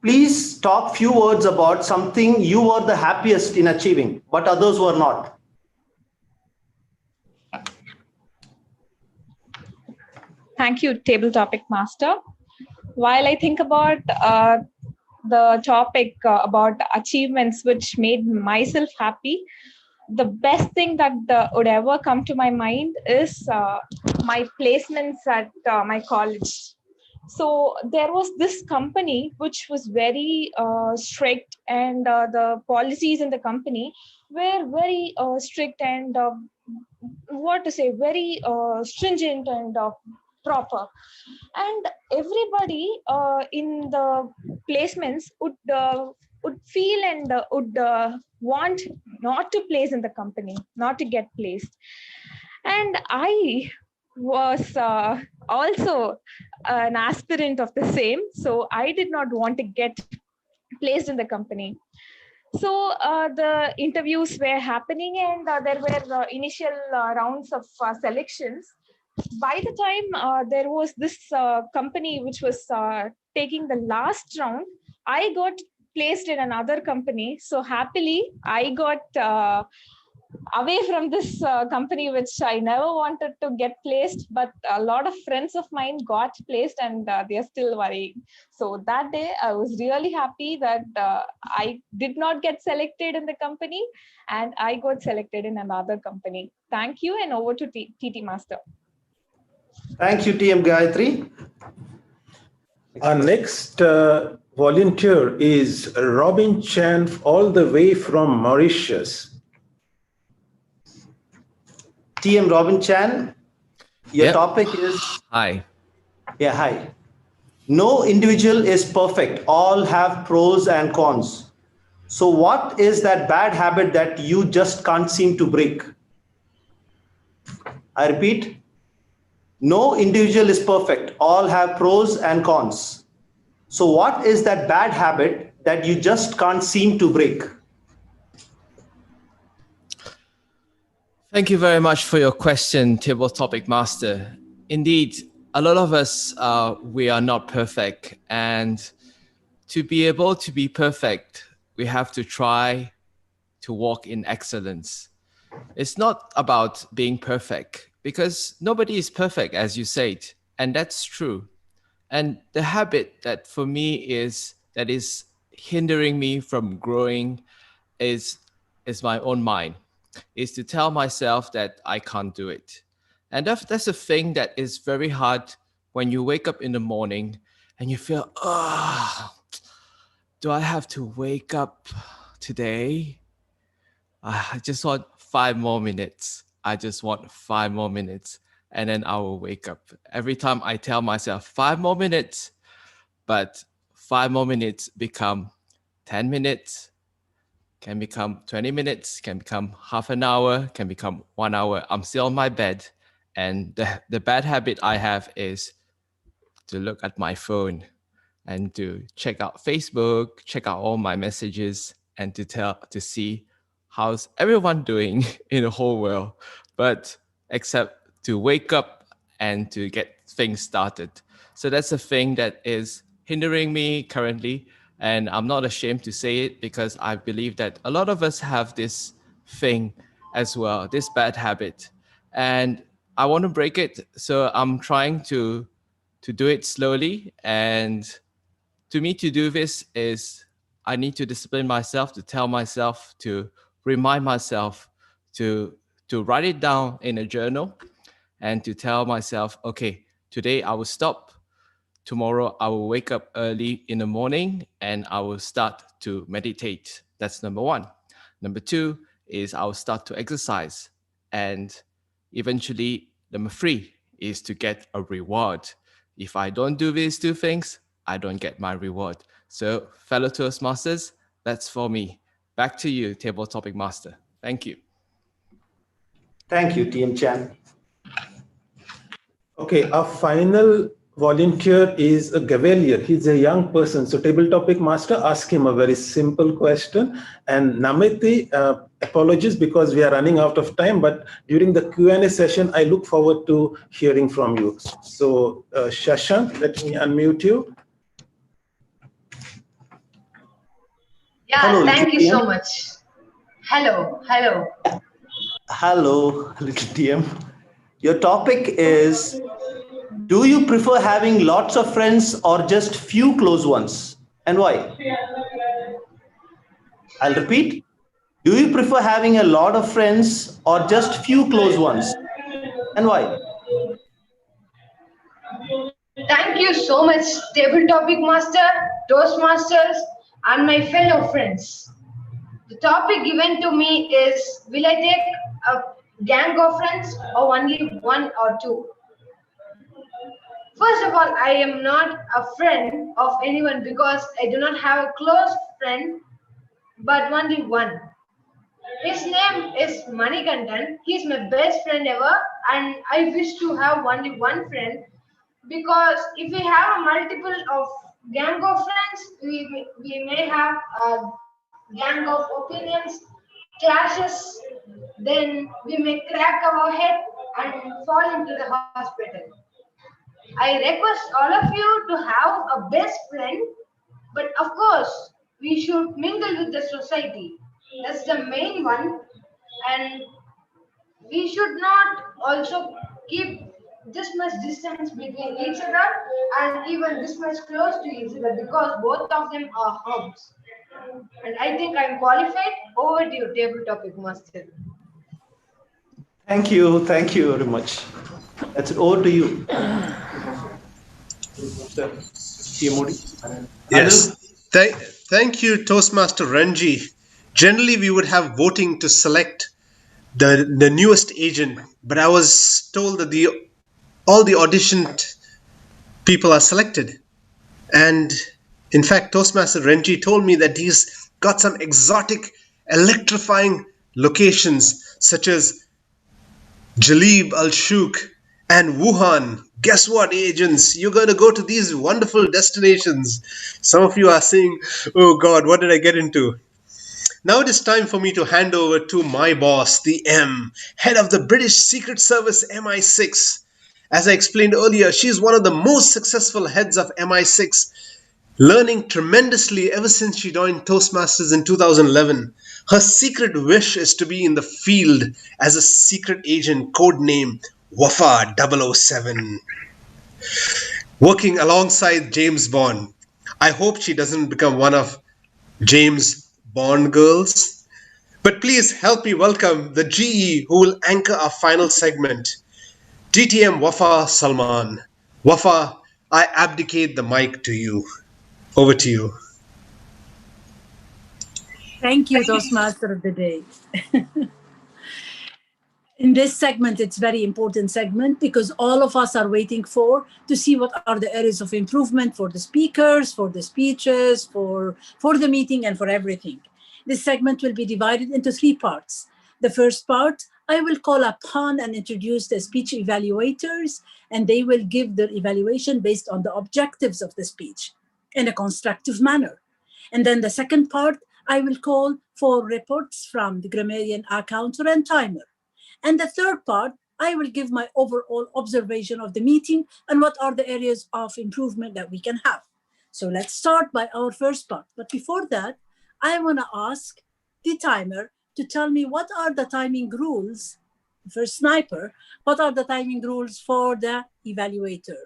please talk few words about something you were the happiest in achieving, but others were not. Thank you, Table Topic Master. While I think about the topic about achievements which made myself happy, the best thing that would ever come to my mind is my placements at my college. So there was this company which was very strict, and the policies in the company were very strict and very stringent and proper. And everybody in the placements would feel and would want not to place in the company, not to get placed. And I was also an aspirant of the same, so I did not want to get placed in the company. So the interviews were happening, and there were initial rounds of selections. By the time there was this company which was taking the last round, I got placed in another company. So happily, I got away from this company which I never wanted to get placed, but a lot of friends of mine got placed, and they are still worrying. So that day I was really happy that I did not get selected in the company, and I got selected in another company. Thank you, and over to TT Master. Thank you, TM Gayatri. Our next volunteer is Robin Chan, all the way from Mauritius. TM Robin Chan, your topic is... Hi. Yeah, hi. No individual is perfect. All have pros and cons. So what is that bad habit that you just can't seem to break? I repeat, no individual is perfect. All have pros and cons. So what is that bad habit that you just can't seem to break? Thank you very much for your question, Table Topic Master. Indeed, a lot of us, we are not perfect. And to be able to be perfect, we have to try to walk in excellence. It's not about being perfect, because nobody is perfect, as you said, and that's true. And the habit that for me that is hindering me from growing is my own mind, is to tell myself that I can't do it. And that's a thing that is very hard when you wake up in the morning and you feel, do I have to wake up today? I just want 5 more minutes. I just want 5 more minutes. And then I will wake up. Every time I tell myself 5 more minutes, but 5 more minutes become 10 minutes, can become 20 minutes, can become half an hour, can become 1 hour. I'm still on my bed. And the bad habit I have is to look at my phone and to check out Facebook, check out all my messages, and to see how's everyone doing in the whole world, but except to wake up and to get things started. So that's a thing that is hindering me currently, and I'm not ashamed to say it because I believe that a lot of us have this thing as well, this bad habit, and I want to break it. So I'm trying to do it slowly, and to me, to do this is I need to discipline myself, to tell myself, to remind myself, to write it down in a journal, and to tell myself, okay, today I will stop. Tomorrow I will wake up early in the morning and I will start to meditate. That's number 1. Number 2 is I will start to exercise. And eventually, number 3 is to get a reward. If I don't do these 2 things, I don't get my reward. So, fellow Toastmasters, that's for me. Back to you, Table Topic Master. Thank you. Thank you, TM Chan. Okay, our final volunteer is a Xavier. He's a young person. So Table Topic Master, ask him a very simple question. And Namiti, apologies because we are running out of time, but during the Q&A session, I look forward to hearing from you. So Shashank, let me unmute you. Yeah, hello, thank you TM. so much. Hello. Hello, little TM. Your topic is, do you prefer having lots of friends or just few close ones? And why? I'll repeat. Do you prefer having a lot of friends or just few close ones? And why? Thank you so much, Table Topic Master, Toastmasters, and my fellow friends. The topic given to me is, will I take a gang of friends or only 1 or 2? First of all, I am not a friend of anyone because I do not have a close friend, but only one. His name is Manikandan. He is my best friend ever, and I wish to have only one friend because if we have a multiple of gang of friends, we may have a gang of opinions, clashes, then we may crack our head and fall into the hospital. I request all of you to have a best friend, but of course, we should mingle with the society. That's the main one, and we should not also keep this much distance between each other and even this much close to each other because both of them are hubs. And I think I'm qualified. Over to you, Table Topic Master. Thank you very much. That's it. Over to you. Yes. Thank you, Toastmaster Ranji. Generally, we would have voting to select the newest agent, but I was told that all the auditioned people are selected. And in fact, Toastmaster Ranji told me that he's got some exotic, electrifying locations such as Jalib Al-Shuk and Wuhan. Guess what, agents? You're going to go to these wonderful destinations. Some of you are saying, oh God, what did I get into? Now it is time for me to hand over to my boss, the M, head of the British Secret Service MI6. As I explained earlier, she is one of the most successful heads of MI6, learning tremendously ever since she joined Toastmasters in 2011. Her secret wish is to be in the field as a secret agent, codename Wafa 007. working alongside James Bond. I hope she doesn't become one of James Bond girls. But please help me welcome the GE who will anchor our final segment, DTM Wafa Salman. Wafa, I abdicate the mic to you. Over to you. Thank you, Toastmaster of the Day. In this segment, it's very important segment because all of us are waiting to see what are the areas of improvement for the speakers, for the speeches, for the meeting, and for everything. This segment will be divided into 3 parts. The first part, I will call upon and introduce the speech evaluators, and they will give their evaluation based on the objectives of the speech in a constructive manner. And then the second part, I will call for reports from the grammarian, counter, and timer. And the third part, I will give my overall observation of the meeting and what are the areas of improvement that we can have. So let's start by our first part. But before that, I want to ask the timer to tell me what are the timing rules for sniper, what are the timing rules for the evaluator.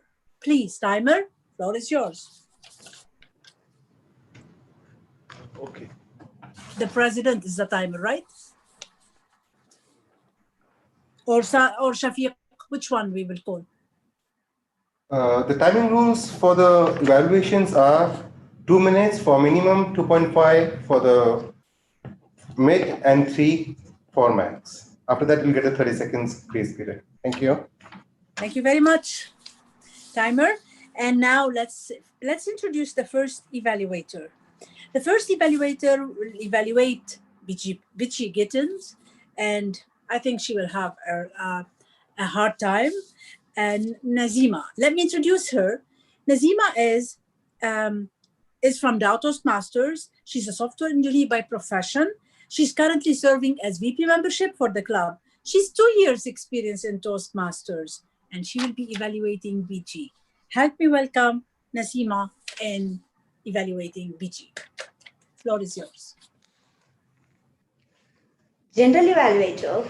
Please, timer, floor is yours. Okay. The president is the timer, right? Or Shafiq, which one we will call? The timing rules for the evaluations are 2 minutes for minimum, 2.5 for the mid, and 3 for max. After that, we'll get a 30 seconds grace period. Thank you. Thank you very much, timer. And now let's introduce the first evaluator. The first evaluator will evaluate Bibi Gittins, and I think she will have a hard time. And Nazima, let me introduce her. Nazima is from DHOW Toastmasters. She's a software engineer by profession. She's currently serving as VP membership for the club. She's 2 years experience in Toastmasters, and she will be evaluating Bibi. Help me welcome Nazima in evaluating Bibi. Floor is yours. General evaluator,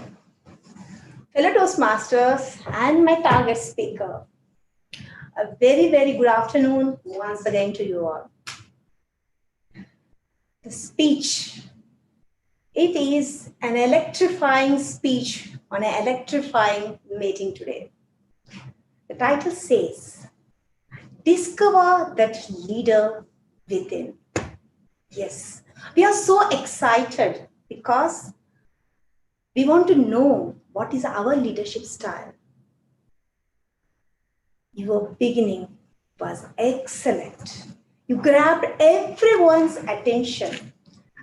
fellow Toastmasters, and my target speaker. A very, very good afternoon once again to you all. The speech. It is an electrifying speech on an electrifying meeting today. The title says, Discover that leader within. Yes, we are so excited because we want to know what is our leadership style. Your beginning was excellent. You grabbed everyone's attention.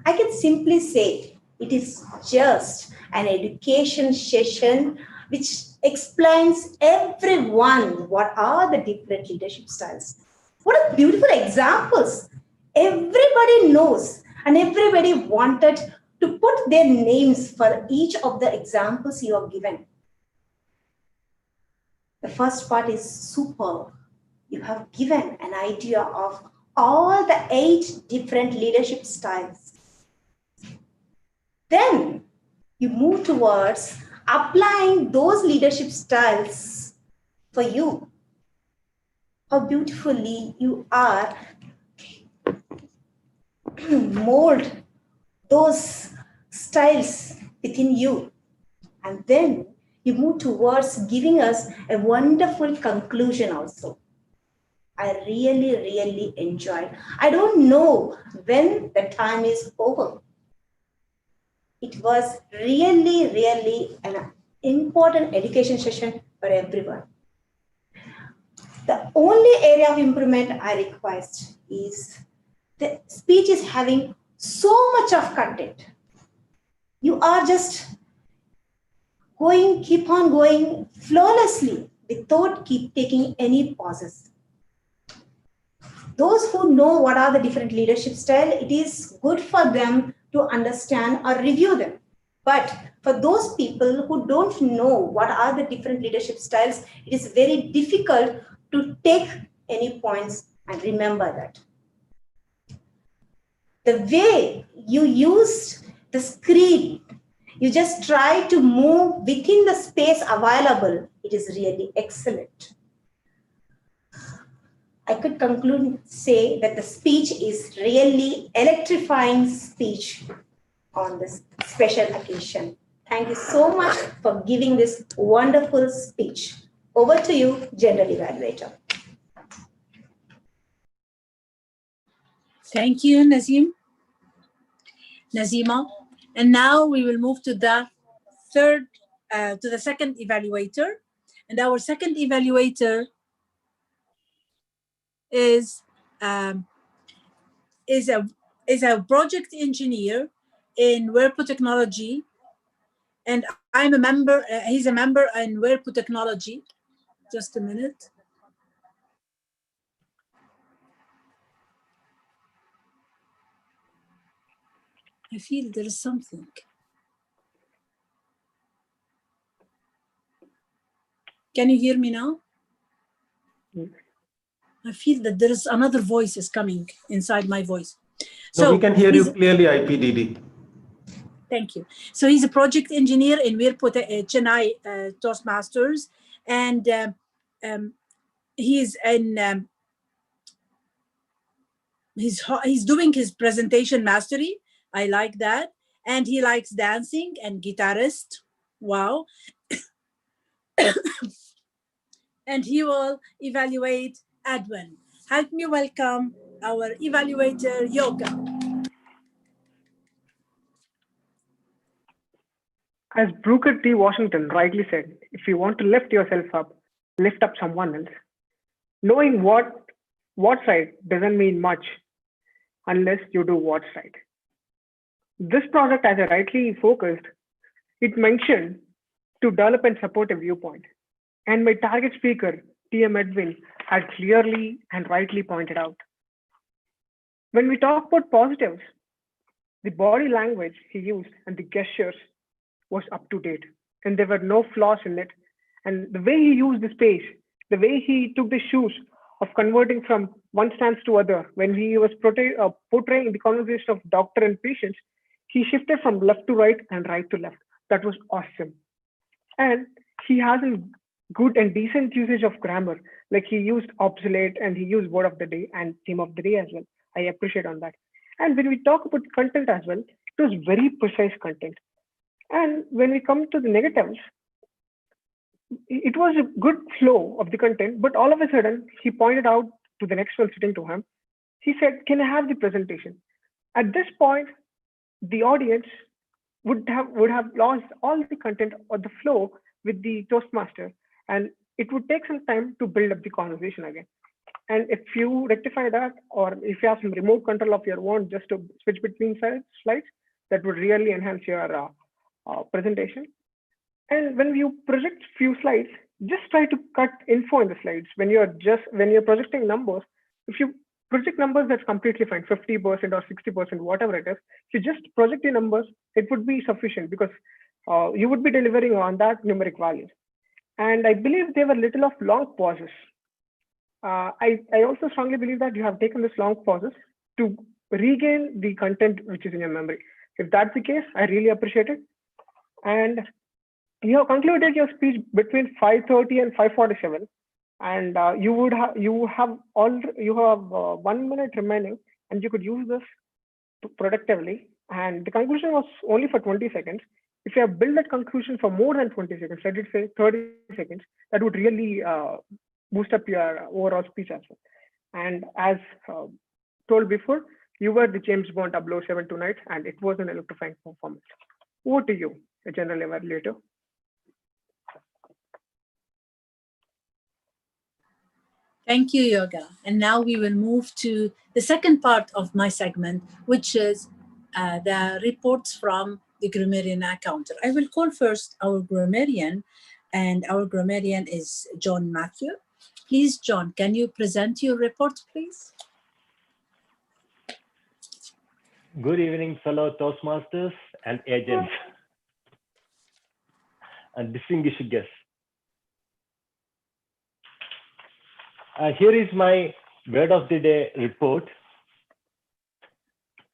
I can simply say it is just an education session which explains everyone what are the different leadership styles. What a beautiful examples. Everybody knows and everybody wanted to put their names for each of the examples you have given. The first part is superb. You have given an idea of all the 8 different leadership styles. Then you move towards applying those leadership styles for you. How beautifully you are mold those styles within you. And then you move towards giving us a wonderful conclusion also. I really, really enjoyed. I don't know when the time is over. It was really, really an important education session for everyone. The only area of improvement I request is the speech is having so much of content. You are just keep on going flawlessly without taking any pauses. Those who know what are the different leadership styles, it is good for them to understand or review them. But for those people who don't know what are the different leadership styles, it is very difficult to take any points and remember that. The way you used the screen, you just try to move within the space available. It is really excellent. I could conclude say that the speech is really electrifying speech on this special occasion. Thank you so much for giving this wonderful speech. Over to you, General Evaluator. Thank you, Nazima. And now we will move to the second evaluator. And our second evaluator is a project engineer in Whirlpool Technology, and I'm a member. He's a member in Whirlpool Technology. Just a minute. I feel there is something. Can you hear me now? I feel that there is another voice is coming inside my voice. So we can hear you clearly, IPDD. Thank you. So he's a project engineer in Whirlpool Chennai Toastmasters, and he's in he's doing his presentation mastery. I like that, and he likes dancing and guitarist. Wow. And he will evaluate Adwin. Help me welcome our evaluator, Yoga. As Booker T. Washington rightly said, if you want to lift yourself up, lift up someone else. Knowing what's right doesn't mean much unless you do what's right. This project, as I rightly focused, it mentioned to develop and support a viewpoint. And my target speaker, TM Edwin, had clearly and rightly pointed out. When we talk about positives, the body language he used and the gestures was up to date, and there were no flaws in it. And the way he used the space, the way he took the shoes of converting from one stance to other, when he was portraying the conversation of doctor and patient, he shifted from left to right and right to left. That was awesome. And he has a good and decent usage of grammar, like he used obsolete and he used word of the day and theme of the day as well. I appreciate on that. And when we talk about content as well, it was very precise content. And when we come to the negatives, it was a good flow of the content, but all of a sudden he pointed out to the next one sitting to him. He said, "Can I have the presentation?" At this point, the audience would have lost all the content or the flow with the Toastmaster, and it would take some time to build up the conversation again. And if you rectify that, or if you have some remote control of your own just to switch between slides, that would really enhance your presentation. And when you project few slides, just try to cut info in the slides. When you're projecting numbers, if you project numbers, that's completely fine, 50% or 60%, whatever it is. If you just project the numbers, it would be sufficient because you would be delivering on that numeric values. And I believe there were little of long pauses. I also strongly believe that you have taken this long pauses to regain the content which is in your memory. If that's the case, I really appreciate it. And you have concluded your speech between 5:30 and 5:47, and you have 1 minute remaining, and you could use this productively. And the conclusion was only for 20 seconds. If you have built that conclusion for more than 20 seconds, let it say 30 seconds, that would really boost up your overall speech as well. And as told before, you were the James Bond 007 tonight, and it was an electrifying performance. Over to you, the general evaluator. Thank you, Yoga. And now we will move to the second part of my segment, which is the reports from the grammarian encounter. I will call first our grammarian, and our grammarian is John Matthew. Please, John, can you present your report, please? Good evening, fellow Toastmasters and agents and distinguished guests. Here is my word of the day report.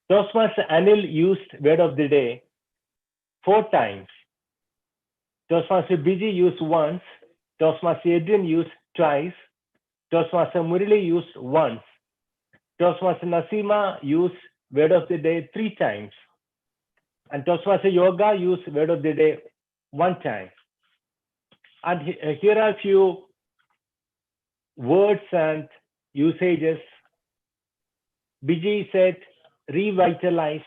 Toastmaster Anil used word of the day 4 times. Toastmaster Bibi used once. Toastmaster Adrian used twice. Toastmaster Murali used once. Toastmaster Nasima used word of the day 3 times. And Toastmaster Yoga used word of the day 1 time. And here are a few words and usages. Bibi said, revitalize,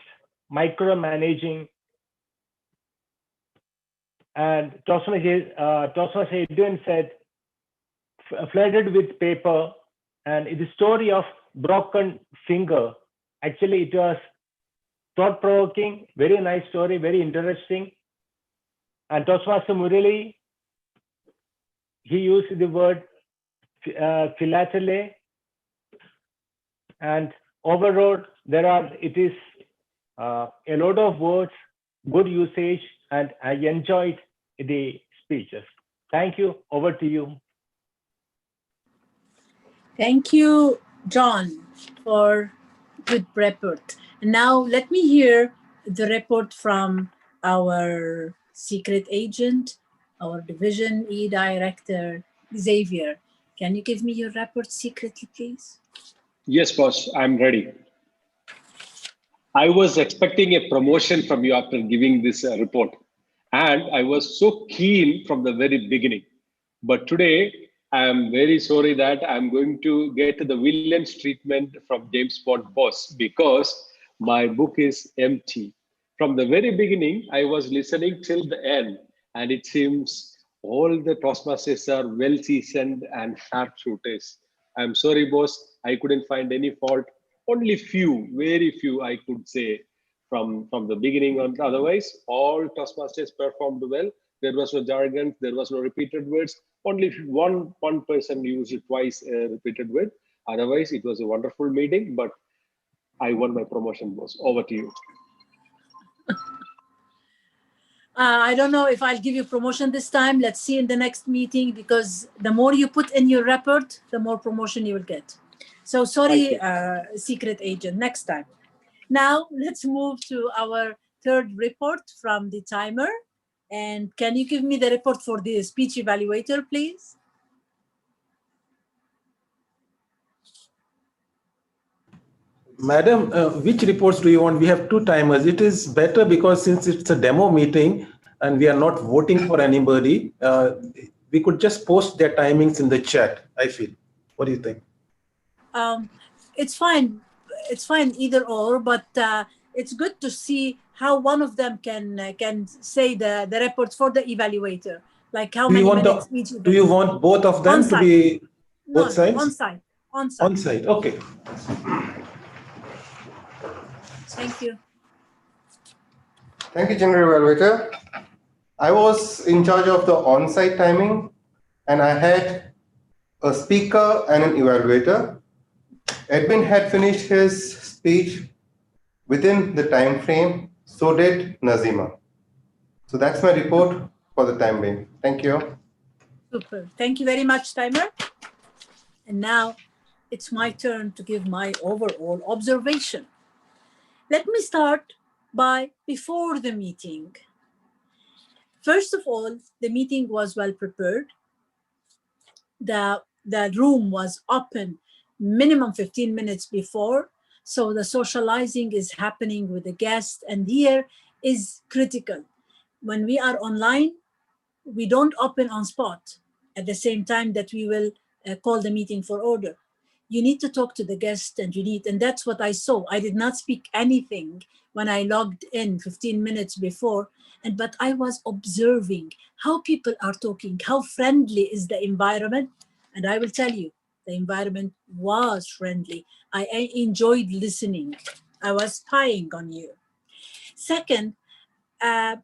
micromanaging. And Toastmaster Edwin said, flooded with paper. And the story of broken finger. Actually, it was thought-provoking, very nice story, very interesting. And Toastmaster Murali, he used the word philately. And overall, it is a lot of words, good usage, and I enjoyed the speeches. Thank you. Over to you. Thank you, John, for good report. And now let me hear the report from our secret agent, our division E director, Xavier. Can you give me your report secretly, please? Yes, boss, I'm ready. I was expecting a promotion from you after giving this report. And I was so keen from the very beginning. But today, I am very sorry that I'm going to get the villain's treatment from James Bond boss because my book is empty. From the very beginning, I was listening till the end, and it seems all the Toastmasters are well seasoned and sharpshooters. I'm sorry, boss, I couldn't find any fault. Only few, very few, I could say from the beginning on. Otherwise, all Toastmasters performed well. There was no jargon, there was no repeated words. Only one person used twice repeated word. Otherwise, it was a wonderful meeting, but I won my promotion, boss. Over to you. I don't know if I'll give you promotion this time. Let's see in the next meeting, because the more you put in your report, the more promotion you will get. So sorry, secret agent, next time. Now let's move to our third report from the timer. And can you give me the report for the speech evaluator, please? Madam, which reports do you want? We have 2 timers. It is better because since it's a demo meeting and we are not voting for anybody, we could just post their timings in the chat, I feel. What do you think? It's fine. It's fine either or, but it's good to see how one of them can say the reports for the evaluator, like how many minutes each. Do you want both of them to be both sides? On site. On site. Okay. Thank you. Thank you, General Evaluator. I was in charge of the on-site timing, and I had a speaker and an evaluator. Edwin had finished his speech within the time frame, so did Nazima. So that's my report for the time being. Thank you. Super. Thank you very much, timer. And now it's my turn to give my overall observation. Let me start by before the meeting. First of all, the meeting was well prepared. The room was open minimum 15 minutes before, so the socializing is happening with the guest, and here is critical. When we are online, we don't open on spot at the same time that we will call the meeting for order. You need to talk to the guest, and that's what I saw. I did not speak anything when I logged in 15 minutes before, but I was observing how people are talking, how friendly is the environment. And I will tell you, the environment was friendly. I enjoyed listening. I was spying on you. Second, the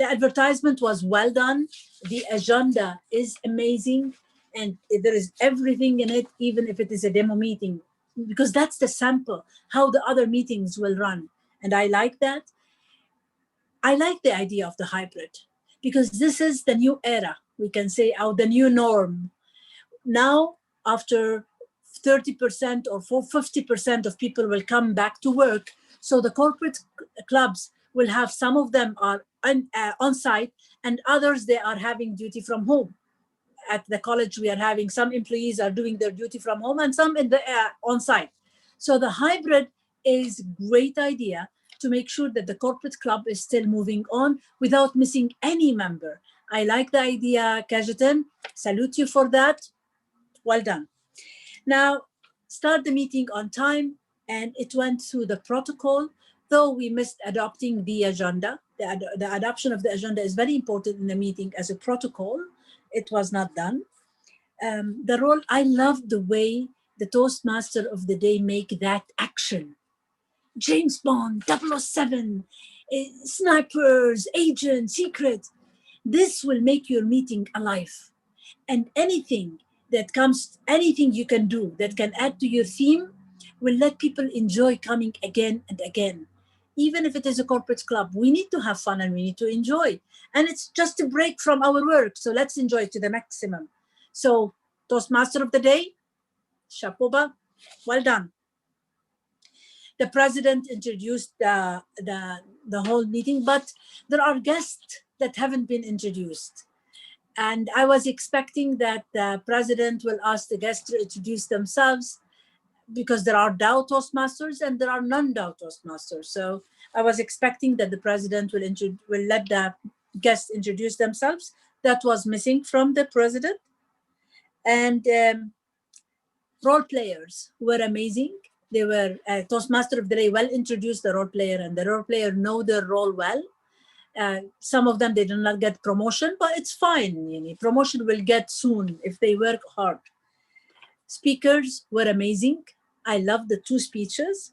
advertisement was well done. The agenda is amazing. And there is everything in it, even if it is a demo meeting, because that's the sample, how the other meetings will run. And I like that. I like the idea of the hybrid, because this is the new era, we can say, the new norm. Now, after 30% or 50% of people will come back to work, so the corporate clubs will have, some of them are on site, and others, they are having duty from home. at the college we are having, some employees are doing their duty from home and some in the on site. So the hybrid is great idea to make sure that the corporate club is still moving on without missing any member. I like the idea, Kajetan. Salute you for that. Well done. Now, start the meeting on time, and it went through the protocol, though we missed adopting the agenda. The adoption of the agenda is very important in the meeting as a protocol. It was not done. The role, I love the way the Toastmaster of the day make that action. James Bond, 007, snipers, agents, secret. This will make your meeting alive. And anything that comes, anything you can do that can add to your theme will let people enjoy coming again and again. Even if it is a corporate club, we need to have fun and we need to enjoy. And it's just a break from our work. So let's enjoy it to the maximum. So Toastmaster of the day, Shapoba, well done. The president introduced the whole meeting, but there are guests that haven't been introduced. And I was expecting that the president will ask the guests to introduce themselves because there are DHOW Toastmasters and there are non-DHOW Toastmasters. So I was expecting that the president will let the guests introduce themselves. That was missing from the president. And role players were amazing. They were Toastmaster of the day, well introduced the role player, and the role player know their role well. Some of them, they did not get promotion, but it's fine. You know, promotion will get soon if they work hard. Speakers were amazing. I love the 2 speeches.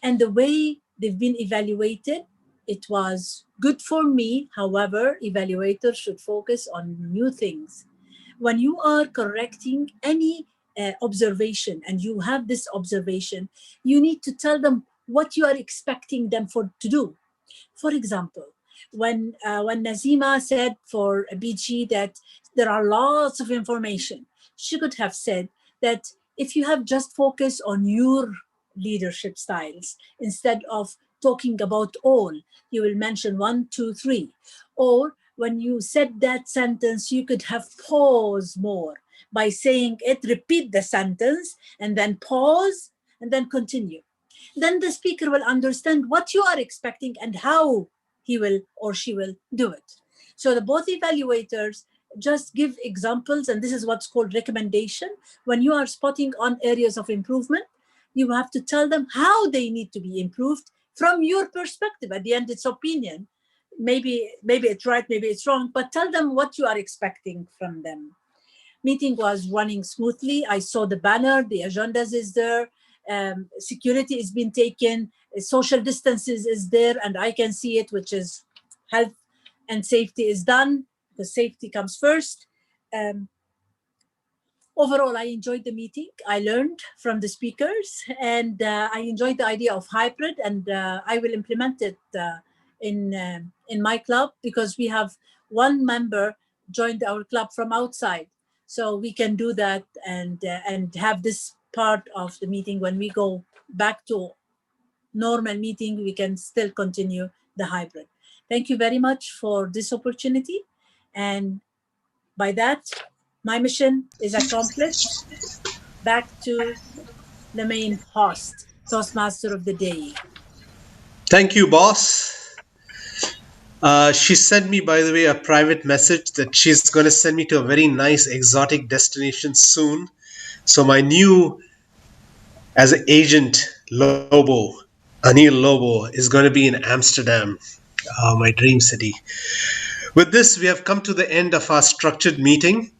And the way they've been evaluated, it was good for me. However, evaluators should focus on new things. When you are correcting any observation and you have this observation, you need to tell them what you are expecting them to do. For example, when Nazima said for BG that there are lots of information, she could have said that if you have just focus on your leadership styles, instead of talking about all, you will mention 1, 2, 3. Or when you said that sentence, you could have paused more by saying it, repeat the sentence, and then pause, and then continue. Then the speaker will understand what you are expecting and how he will or she will do it. So the both evaluators just give examples, and this is what's called recommendation. When you are spotting on areas of improvement, you have to tell them how they need to be improved from your perspective. At the end, it's opinion. Maybe it's right, maybe it's wrong, but tell them what you are expecting from them. Meeting was running smoothly. I saw the banner, the agendas is there, security is being taken, social distances is there, and I can see it, which is health and safety is done, because safety comes first. Overall, I enjoyed the meeting. I learned from the speakers, and I enjoyed the idea of hybrid, and I will implement it in my club, because we have one member joined our club from outside. So we can do that and have this part of the meeting. When we go back to normal meeting, we can still continue the hybrid. Thank you very much for this opportunity. And by that, my mission is accomplished. Back to the main host, Toastmaster of the day. Thank you, boss. She sent me, by the way, a private message that she's going to send me to a very nice exotic destination soon. So my new, as an agent, Lobo, Anil Lobo, is going to be in Amsterdam, my dream city. With this, we have come to the end of our structured meeting.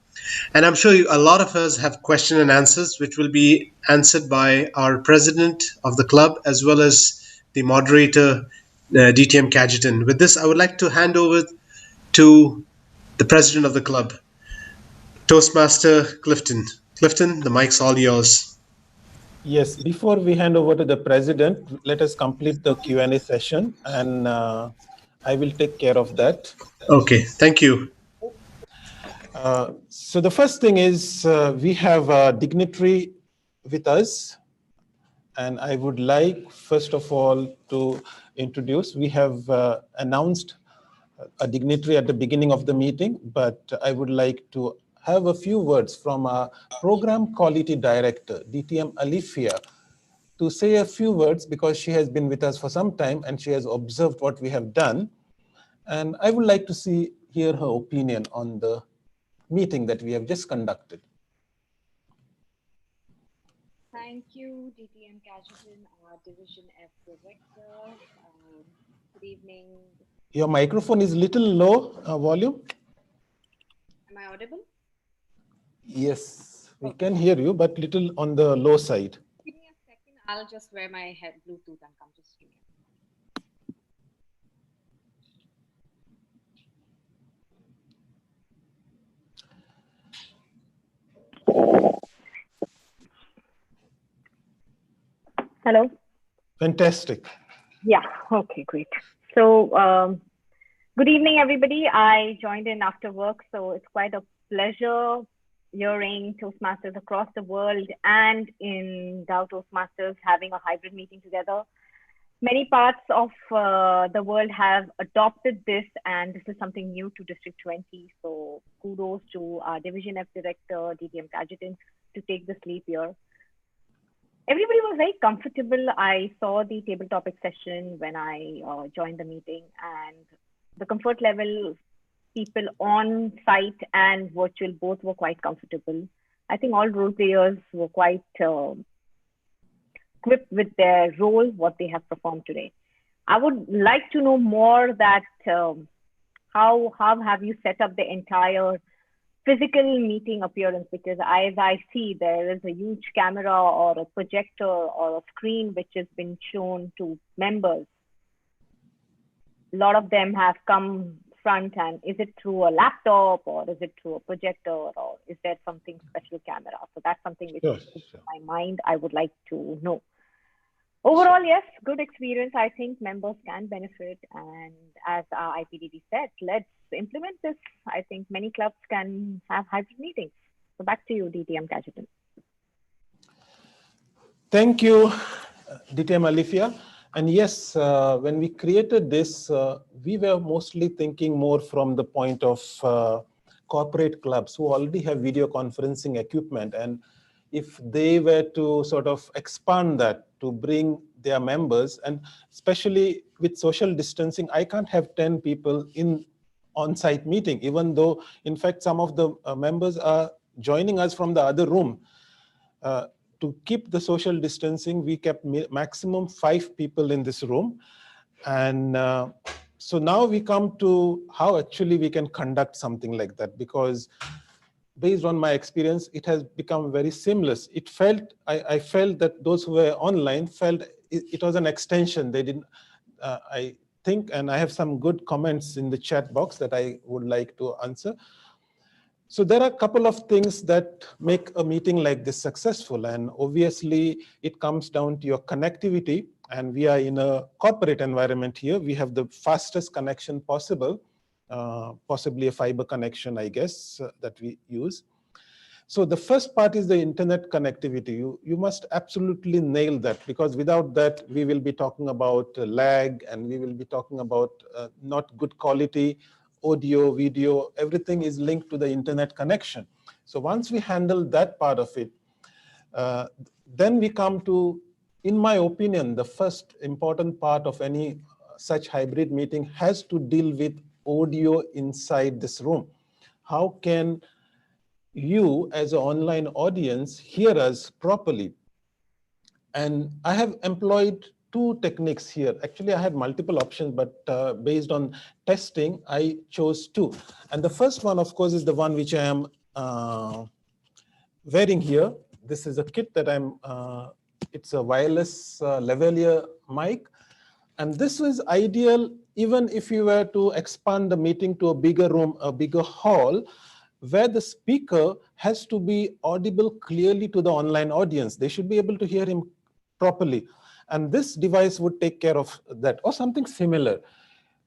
And I'm sure a lot of us have question and answers, which will be answered by our president of the club, as well as the moderator, DTM Kajetan. With this, I would like to hand over to the president of the club, Toastmaster Clifton. Clifton, the mic's all yours. Yes, before we hand over to the president, let us complete the Q&A session, and I will take care of that. Okay, thank you. So the first thing is we have a dignitary with us, and I would like, first of all, to introduce. We have announced a dignitary at the beginning of the meeting, but I would like to have a few words from our Program Quality Director, DTM Alifia, to say a few words because she has been with us for some time and she has observed what we have done. And I would like to hear her opinion on the meeting that we have just conducted. Thank you, DTM Cajetan, Division F Director. Good evening. Your microphone is little low volume. Am I audible? Yes, we can hear you, but little on the low side. Give me a second. I'll just wear my Bluetooth and come to see you. Hello. Fantastic. Yeah. Okay, great. So good evening, everybody. I joined in after work, so it's quite a pleasure hearing Toastmasters across the world and in DHOW Toastmasters having a hybrid meeting together. Many parts of the world have adopted this, and this is something new to District 20. So kudos to our Division F Director, DTM Cajetan, to take this leap here. Everybody was very comfortable. I saw the table topic session when I joined the meeting, and the comfort level, people on site and virtual both were quite comfortable. I think all role players were quite equipped with their role, what they have performed today. I would like to know more that how have you set up the entire physical meeting appearance, because as I see there is a huge camera or a projector or a screen which has been shown to members. A lot of them have come front, and is it through a laptop or is it through a projector or is there something special camera? So that's something which is in my mind. I would like to know. Overall, yes, good experience. I think members can benefit, and as our IPDD said, let's implement this. I think many clubs can have hybrid meetings. So back to you, DTM Cajetan. Thank you, DTM Alifia. And yes, when we created this, we were mostly thinking more from the point of corporate clubs who already have video conferencing equipment. And if they were to sort of expand that to bring their members, and especially with social distancing, I can't have 10 people in on-site meeting, even though, in fact, some of the members are joining us from the other room. To keep the social distancing, we kept maximum 5 people in this room. And so now we come to how actually we can conduct something like that, because based on my experience, it has become very seamless. It felt, I felt that those who were online felt it was an extension. They didn't, I think, and I have some good comments in the chat box that I would like to answer. So there are a couple of things that make a meeting like this successful. And obviously it comes down to your connectivity. And we are in a corporate environment here. We have the fastest connection possible. Possibly a fiber connection, I guess, that we use. So the first part is the internet connectivity. You must absolutely nail that, because without that, we will be talking about lag, and we will be talking about not good quality audio, video, everything is linked to the internet connection. So once we handle that part of it, then we come to, in my opinion, the first important part of any such hybrid meeting has to deal with audio inside this room. How can you as an online audience hear us properly? And I have employed 2 techniques here. Actually, I had multiple options, but based on testing, I chose 2. And the first one, of course, is the one which I am wearing here. This is a kit that it's a wireless lavalier mic. And this is ideal even if you were to expand the meeting to a bigger room, a bigger hall, where the speaker has to be audible clearly to the online audience. They should be able to hear him properly. And this device would take care of that, or something similar.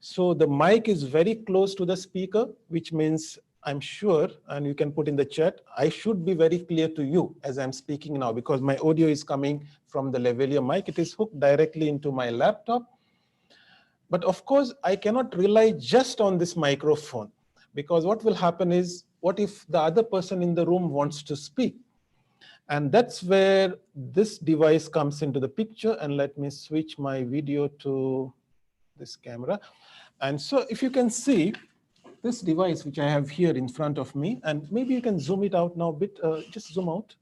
So the mic is very close to the speaker, which means I'm sure, and you can put in the chat, I should be very clear to you as I'm speaking now, because my audio is coming from the lavalier mic. It is hooked directly into my laptop. But of course, I cannot rely just on this microphone, because what will happen is what if the other person in the room wants to speak? And that's where this device comes into the picture. And let me switch my video to this camera. And so if you can see this device, which I have here in front of me, and maybe you can zoom it out now a bit, just zoom out.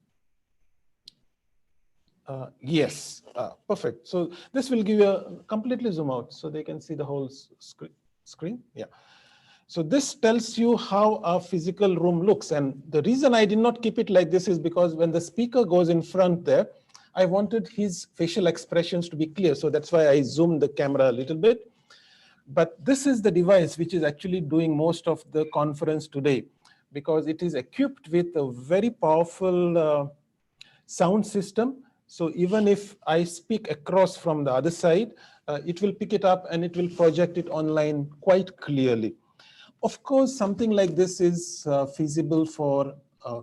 Yes, perfect. So this will give you a completely zoom out so they can see the whole screen. Yeah. So this tells you how a physical room looks. And the reason I did not keep it like this is because when the speaker goes in front there, I wanted his facial expressions to be clear. So that's why I zoomed the camera a little bit. But this is the device which is actually doing most of the conference today, because it is equipped with a very powerful sound system. So even if I speak across from the other side, it will pick it up and it will project it online quite clearly. Of course, something like this is feasible for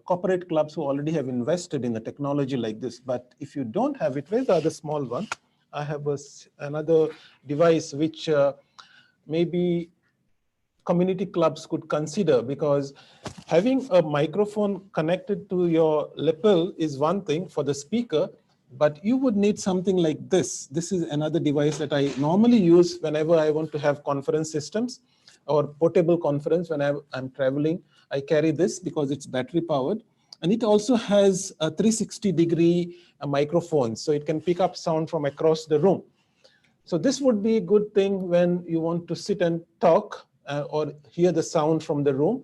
corporate clubs who already have invested in a technology like this. But if you don't have it, where's the other small one? I have another device which maybe community clubs could consider, because having a microphone connected to your lapel is one thing for the speaker, but you would need something like this. This is another device that I normally use whenever I want to have conference systems or portable conference. When I'm traveling, I carry this because it's battery powered. And it also has a 360-degree microphone, so it can pick up sound from across the room. So this would be a good thing when you want to sit and talk or hear the sound from the room.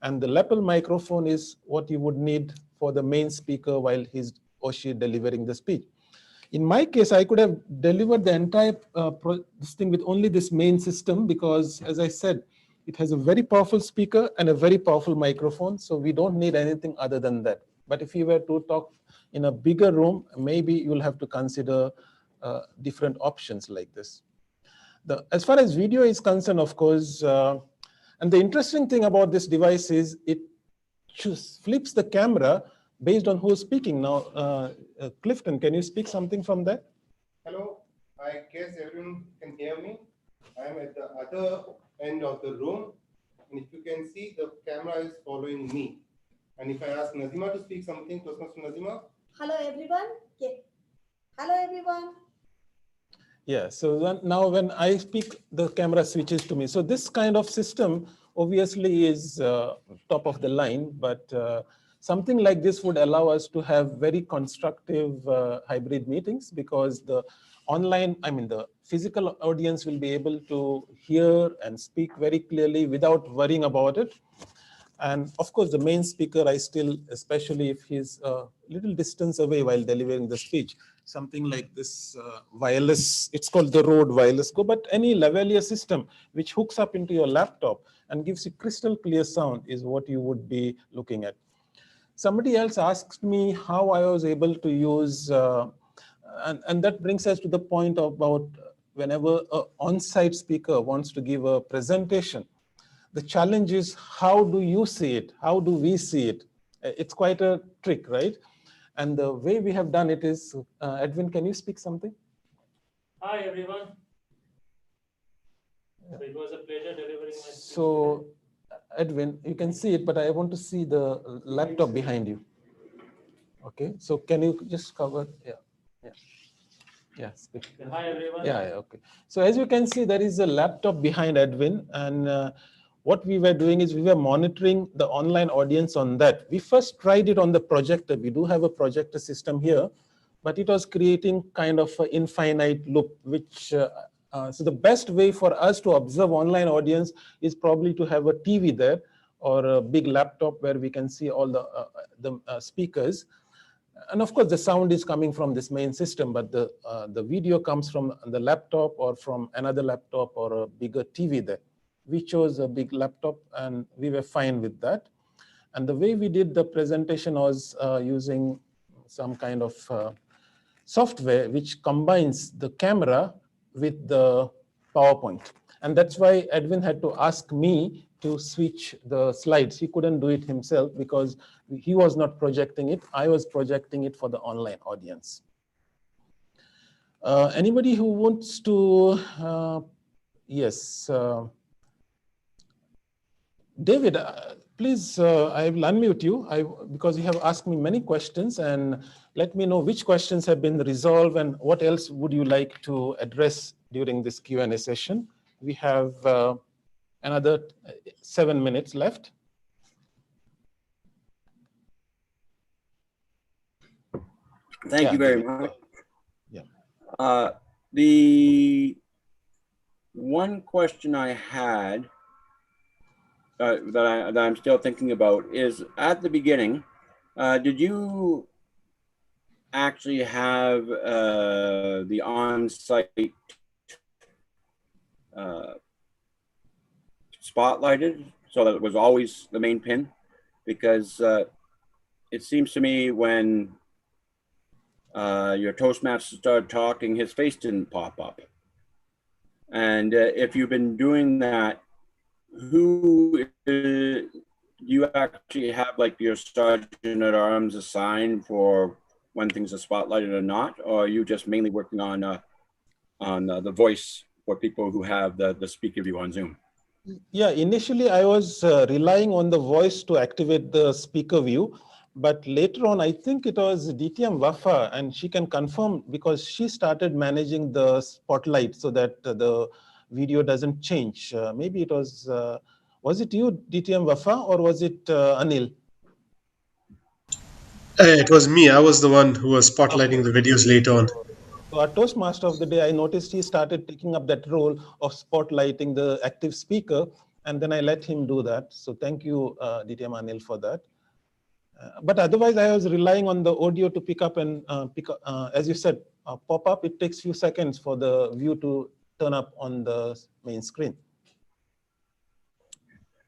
And the lapel microphone is what you would need for the main speaker while he's or she delivering the speech. In my case, I could have delivered the entire this thing with only this main system, because as I said, it has a very powerful speaker and a very powerful microphone. So we don't need anything other than that. But if you were to talk in a bigger room, maybe you'll have to consider different options like this. As far as video is concerned, of course, and the interesting thing about this device is it just flips the camera based on who's speaking. Now, Clifton, can you speak something from that? Hello, I guess everyone can hear me. I'm at the other end of the room, and if you can see, the camera is following me. And if I ask Nazima to speak something, Toastmaster Nazima. Hello, everyone. Okay. Hello, everyone. Yeah, so now when I speak, the camera switches to me. So this kind of system obviously is top of the line, but something like this would allow us to have very constructive hybrid meetings, because the online, the physical audience will be able to hear and speak very clearly without worrying about it. And of course, the main speaker, I still, especially if he's a little distance away while delivering the speech, something like this wireless, it's called the Rode Wireless Go, but any lavalier system which hooks up into your laptop and gives you crystal clear sound is what you would be looking at. Somebody else asked me how I was able to use, and that brings us to the point about whenever an on-site speaker wants to give a presentation, the challenge is, how do you see it? How do we see it? It's quite a trick, right? And the way we have done it is, Edwin, can you speak something? Hi, everyone. So it was a pleasure delivering my speech. So, Edwin, you can see it, but I want to see the laptop behind you. Okay, so can you just cover? Yeah, speak. Hi, everyone. Yeah, okay. So as you can see, there is a laptop behind Edwin, and what we were doing is we were monitoring the online audience on that. We first tried it on the projector. We do have a projector system here, but it was creating kind of an infinite loop, which, so the best way for us to observe online audience is probably to have a TV there or a big laptop where we can see all the speakers. And of course, the sound is coming from this main system, but the video comes from the laptop or from another laptop or a bigger TV there. We chose a big laptop and we were fine with that. And the way we did the presentation was using some kind of software which combines the camera with the PowerPoint. And that's why Edwin had to ask me to switch the slides. He couldn't do it himself because he was not projecting it. I was projecting it for the online audience. Anybody who wants to, yes. David, please, I will unmute you because you have asked me many questions, and let me know which questions have been resolved and what else would you like to address during this Q&A session. We have another 7 minutes left. Thank you very much. Yeah. The one question I had that I'm still thinking about is at the beginning, did you actually have the on-site spotlighted so that it was always the main pin? Because it seems to me when your Toastmaster started talking, his face didn't pop up. And if you've been doing that, who do you actually have like your sergeant at arms assigned for when things are spotlighted or not? Or are you just mainly working on the voice for people who have the speaker view on Zoom? Yeah, initially I was relying on the voice to activate the speaker view. But later on, I think it was DTM Wafa, and she can confirm because she started managing the spotlight so that the video doesn't change. Maybe it was it you, DTM Wafa, or was it Anil? It was me. I was the one who was spotlighting the videos later on. So our Toastmaster of the day, I noticed he started taking up that role of spotlighting the active speaker, and then I let him do that. So thank you, DTM Anil, for that. But otherwise, I was relying on the audio to pick up and as you said, pop up. It takes few seconds for the view to turn up on the main screen.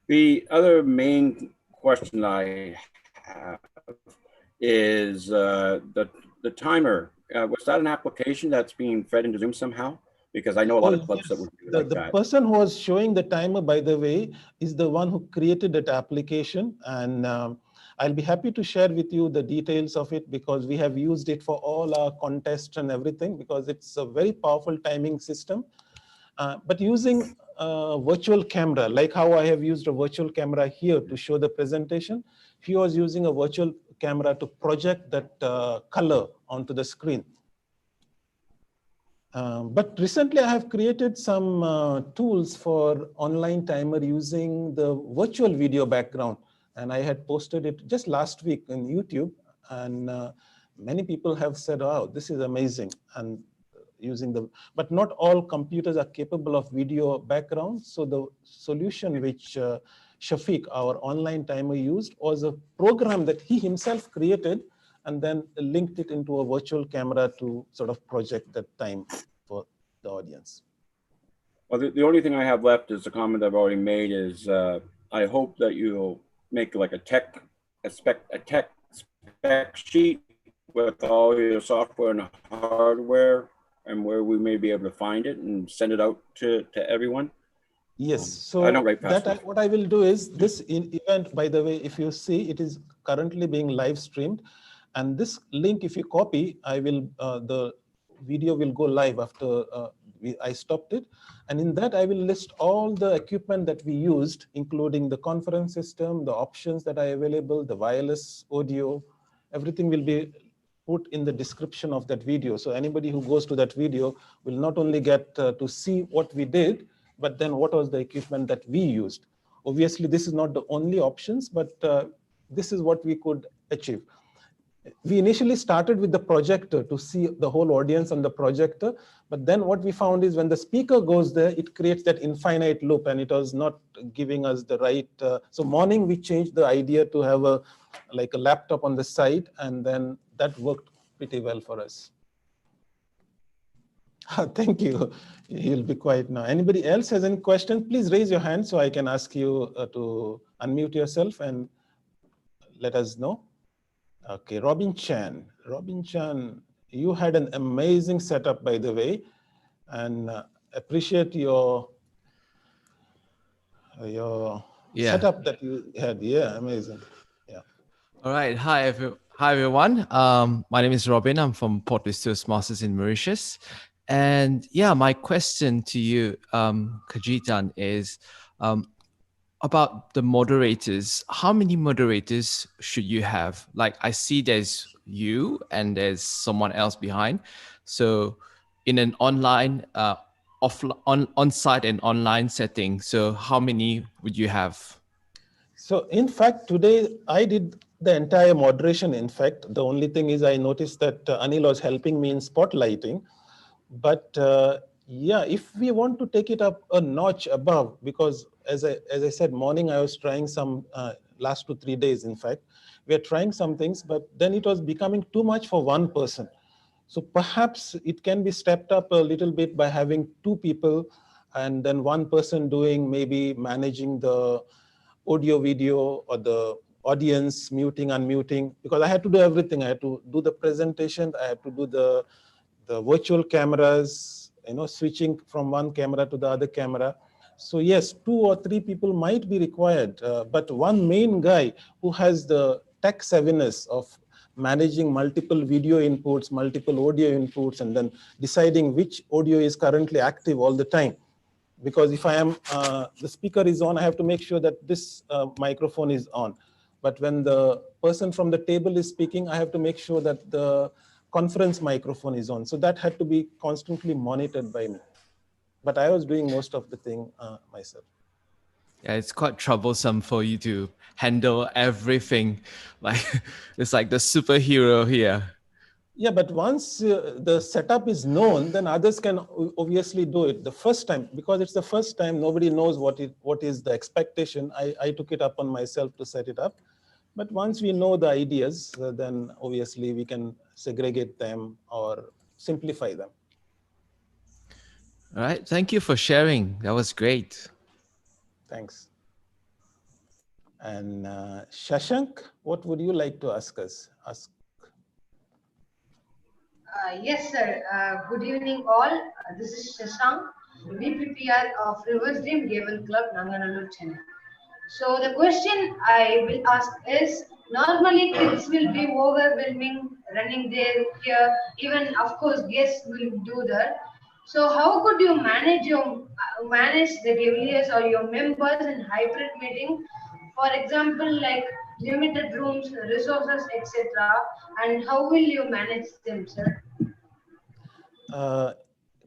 The other main question I have is the timer. Was that an application that's being fed into Zoom somehow? Because I know a lot of clips that would do like that. The person who was showing the timer, by the way, is the one who created that application, and I'll be happy to share with you the details of it because we have used it for all our contests and everything because it's a very powerful timing system. But using a virtual camera, like how I have used a virtual camera here to show the presentation, he was using a virtual camera to project that color onto the screen. But recently I have created some tools for online timer using the virtual video background. And I had posted it just last week on YouTube. And many people have said, oh, this is amazing. And but not all computers are capable of video background. So the solution which Shafiq, our online timer, used was a program that he himself created and then linked it into a virtual camera to sort of project that time for the audience. Well, the only thing I have left is a comment I've already made is I hope that you'll make like a tech spec sheet with all your software and hardware and where we may be able to find it and send it out to everyone. Yes, so I don't write fast what I will do is this event, by the way, if you see, it is currently being live streamed. And this link, if you copy, the video will go live after I stopped it. And in that, I will list all the equipment that we used, including the conference system, the options that are available, the wireless audio, everything will be put in the description of that video. So anybody who goes to that video will not only get to see what we did, but then what was the equipment that we used. Obviously, this is not the only options, but this is what we could achieve. We initially started with the projector to see the whole audience on the projector. But then what we found is when the speaker goes there, it creates that infinite loop and it was not giving us the right. So morning, we changed the idea to have like a laptop on the side, and then that worked pretty well for us. Thank you. You'll be quiet now. Anybody else has any questions? Please raise your hand so I can ask you to unmute yourself and let us know. Okay, Robin Chan. Robin Chan, you had an amazing setup, by the way, and appreciate your setup that you had. Yeah, amazing. Yeah. All right. Hi, everyone. My name is Robin. I'm from Toastmasters in Mauritius. And yeah, my question to you, Kajitan, is about the moderators, how many moderators should you have? Like I see there's you and there's someone else behind. So in an online, on-site and online setting, so how many would you have? So in fact, today I did the entire moderation. In fact, the only thing is I noticed that Anil was helping me in spotlighting. But yeah, if we want to take it up a notch above, because as I said, morning I was trying some, last 2-3 days, in fact, we are trying some things, but then it was becoming too much for one person. So perhaps it can be stepped up a little bit by having 2 people and then one person doing maybe managing the audio, video, or the audience muting, unmuting, because I had to do everything. I had to do the presentation, I had to do the virtual cameras, switching from one camera to the other camera. So yes, 2 or 3 people might be required, but one main guy who has the tech savviness of managing multiple video inputs, multiple audio inputs, and then deciding which audio is currently active all the time. Because if I am, the speaker is on, I have to make sure that this microphone is on. But when the person from the table is speaking, I have to make sure that the conference microphone is on. So that had to be constantly monitored by me. But I was doing most of the thing myself. Yeah, it's quite troublesome for you to handle everything. Like it's like the superhero here. Yeah, but once the setup is known, then others can obviously do it the first time. Because it's the first time, nobody knows what is the expectation. I took it up on myself to set it up. But once we know the ideas, then obviously we can segregate them or simplify them. All right, thank you for sharing. That was great. Thanks. And Shashank, what would you like to ask us? Yes, sir. Good evening, all. This is Shashank, VPPR of Reverse Dream Gaming Club, Nanganallur, Chennai. So the question I will ask is, normally kids will be overwhelming, running there, here, even of course guests will do that. So how could you manage the reviewers or your members in hybrid meeting? For example, like limited rooms, resources, etc. And how will you manage them, sir?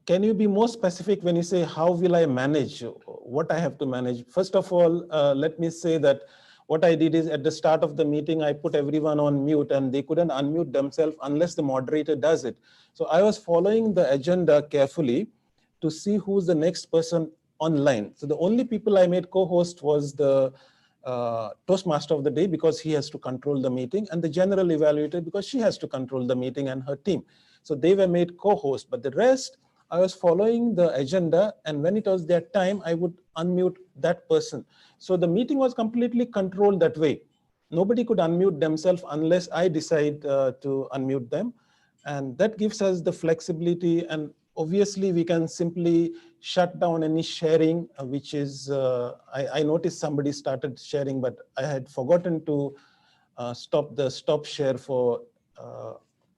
Can you be more specific when you say, how will I manage what I have to manage? First of all, let me say that what I did is at the start of the meeting, I put everyone on mute and they couldn't unmute themselves unless the moderator does it. So I was following the agenda carefully to see who's the next person online. So the only people I made co-host was the Toastmaster of the day, because he has to control the meeting, and the general evaluator because she has to control the meeting, and her team. So they were made co-host, but the rest, I was following the agenda, and when it was their time, I would unmute that person. So the meeting was completely controlled that way. Nobody could unmute themselves unless I decide to unmute them. And that gives us the flexibility, and obviously we can simply shut down any sharing, which is, I noticed somebody started sharing, but I had forgotten to stop share for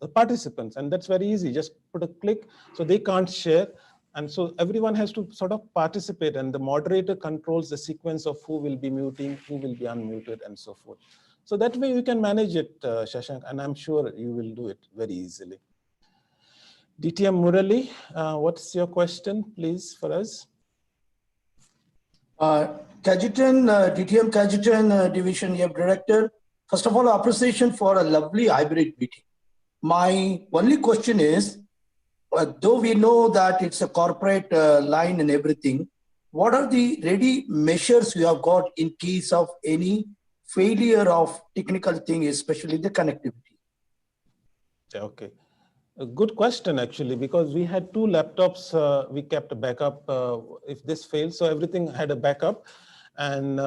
the participants. And that's very easy, just put a click, so they can't share. And so everyone has to sort of participate, and the moderator controls the sequence of who will be muting, who will be unmuted, and so forth. So that way you can manage it, Shashank, and I'm sure you will do it very easily. DTM Murali, what's your question, please, for us? DTM Kajitan Division Yep Director. First of all, appreciation for a lovely hybrid meeting. My only question is, though we know that it's a corporate line and everything, what are the ready measures you have got in case of any failure of technical thing, especially the connectivity? Okay. A good question, actually, because we had 2 laptops, we kept a backup if this failed. So everything had a backup. And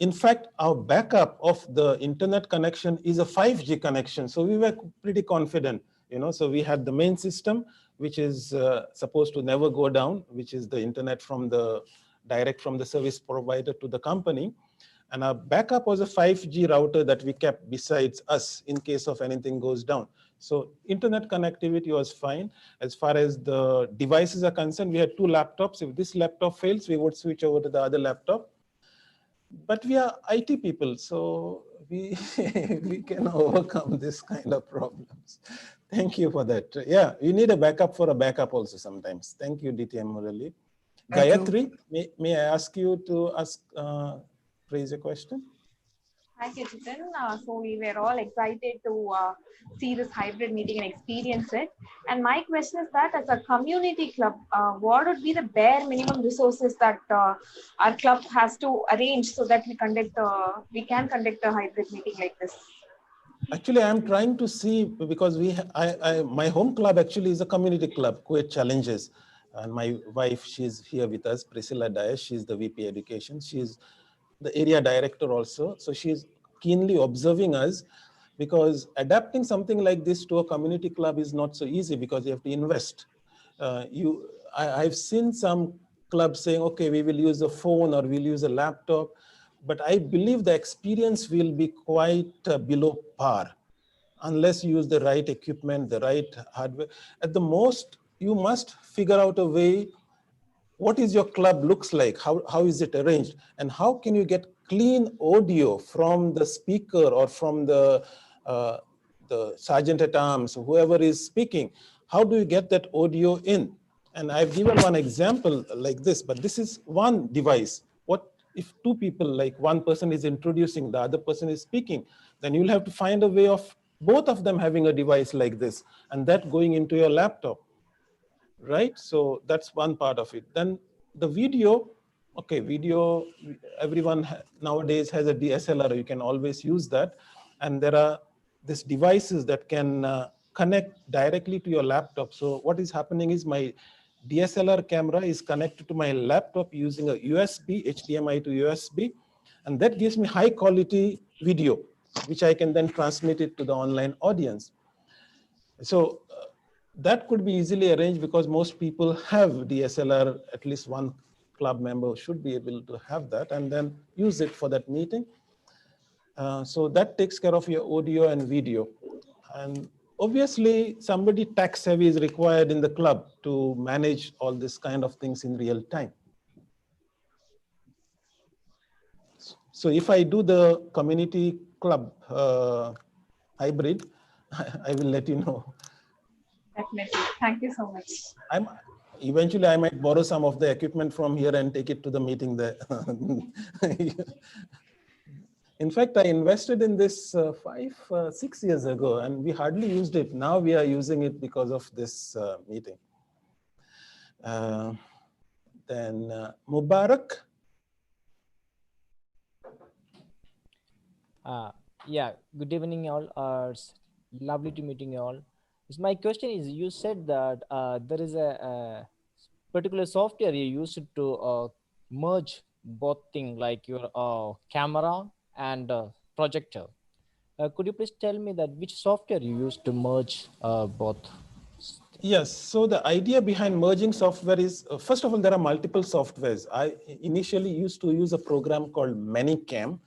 in fact, our backup of the internet connection is a 5G connection. So we were pretty confident, so we had the main system, which is supposed to never go down, which is the internet direct from the service provider to the company. And our backup was a 5G router that we kept besides us in case of anything goes down. So internet connectivity was fine. As far as the devices are concerned, we had 2 laptops. If this laptop fails, we would switch over to the other laptop. But we are IT people, so we we can overcome this kind of problems. Thank you for that. Yeah, you need a backup for a backup also sometimes. Thank you, DTM Murali. Gayatri, may I ask you to raise a question? Thank you, Chitan. So we were all excited to see this hybrid meeting and experience it. And my question is that as a community club, what would be the bare minimum resources that our club has to arrange so that we can conduct a hybrid meeting like this? Actually, I'm trying to see, because my home club actually is a community club, Kuwait Challenges. And my wife, she's here with us, Priscilla Daesh, she's the VP Education. She's the area director also. So she's keenly observing us, because adapting something like this to a community club is not so easy, because you have to invest. I've seen some clubs saying, okay, we will use a phone or we'll use a laptop. But I believe the experience will be quite below par unless you use the right equipment, the right hardware. At the most, you must figure out a way, what is your club looks like, how is it arranged, and how can you get clean audio from the speaker or from the sergeant at arms, whoever is speaking. How do you get that audio in? And I've given one example like this, but this is one device. What if two people, like one person is introducing, the other person is speaking? Then you'll have to find a way of both of them having a device like this, and that going into your laptop, right? So that's one part of it. Then the video, okay, video, everyone nowadays has a DSLR, you can always use that. And there are these devices that can connect directly to your laptop. So what is happening is my DSLR camera is connected to my laptop using a USB, HDMI to USB, and that gives me high quality video, which I can then transmit it to the online audience. So that could be easily arranged, because most people have DSLR, at least one club member should be able to have that, and then use it for that meeting. So that takes care of your audio and video. And obviously, somebody tech savvy is required in the club to manage all this kind of things in real time. So if I do the community club hybrid, I will let you know. Definitely. Thank you so much. Eventually, I might borrow some of the equipment from here and take it to the meeting there. In fact, I invested in this 6 years ago, and we hardly used it. Now we are using it because of this meeting. Then Mubarak. Yeah, good evening all. It's lovely to meeting you all. So my question is, you said that there is a particular software you use to merge both things, like your camera and projector. Could you please tell me that which software you use to merge both? Yes, so the idea behind merging software is, first of all, there are multiple softwares. I initially used to use a program called ManyCam,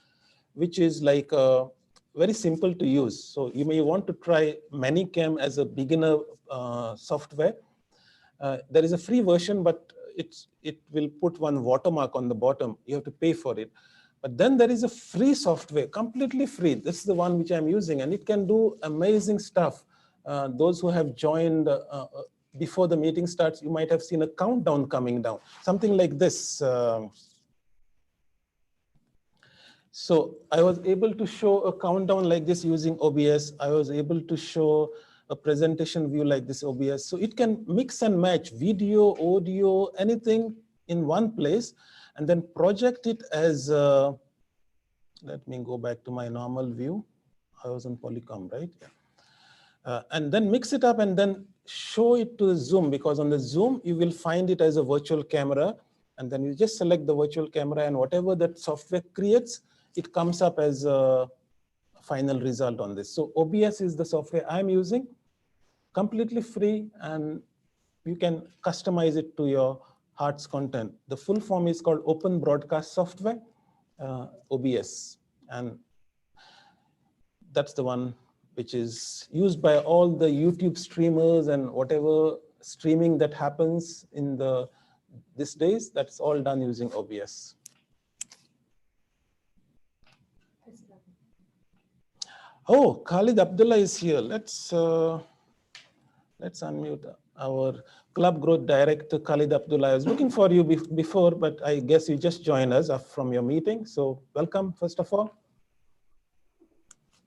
which is like very simple to use. So you may want to try ManyCam as a beginner software. There is a free version, but it will put one watermark on the bottom. You have to pay for it. But then there is a free software, completely free. This is the one which I'm using, and it can do amazing stuff. Those who have joined before the meeting starts, you might have seen a countdown coming down, something like this. So I was able to show a countdown like this using OBS. I was able to show a presentation view like this OBS. So it can mix and match video, audio, anything in one place, and then project it as, let me go back to my normal view. I was on PolyCom, right? Yeah. And then mix it up and then show it to Zoom, because on the Zoom, you will find it as a virtual camera, and then you just select the virtual camera, and whatever that software creates, it comes up as a final result on this. So OBS is the software I'm using, completely free, and you can customize it to your heart's content. The full form is called Open Broadcast Software, OBS. And that's the one which is used by all the YouTube streamers and whatever streaming that happens in these days, that's all done using OBS. Oh, Khalid Abdullah is here. Let's unmute our Club Growth Director, Khalid Abdullah. I was looking for you before, but I guess you just joined us from your meeting. So welcome, first of all.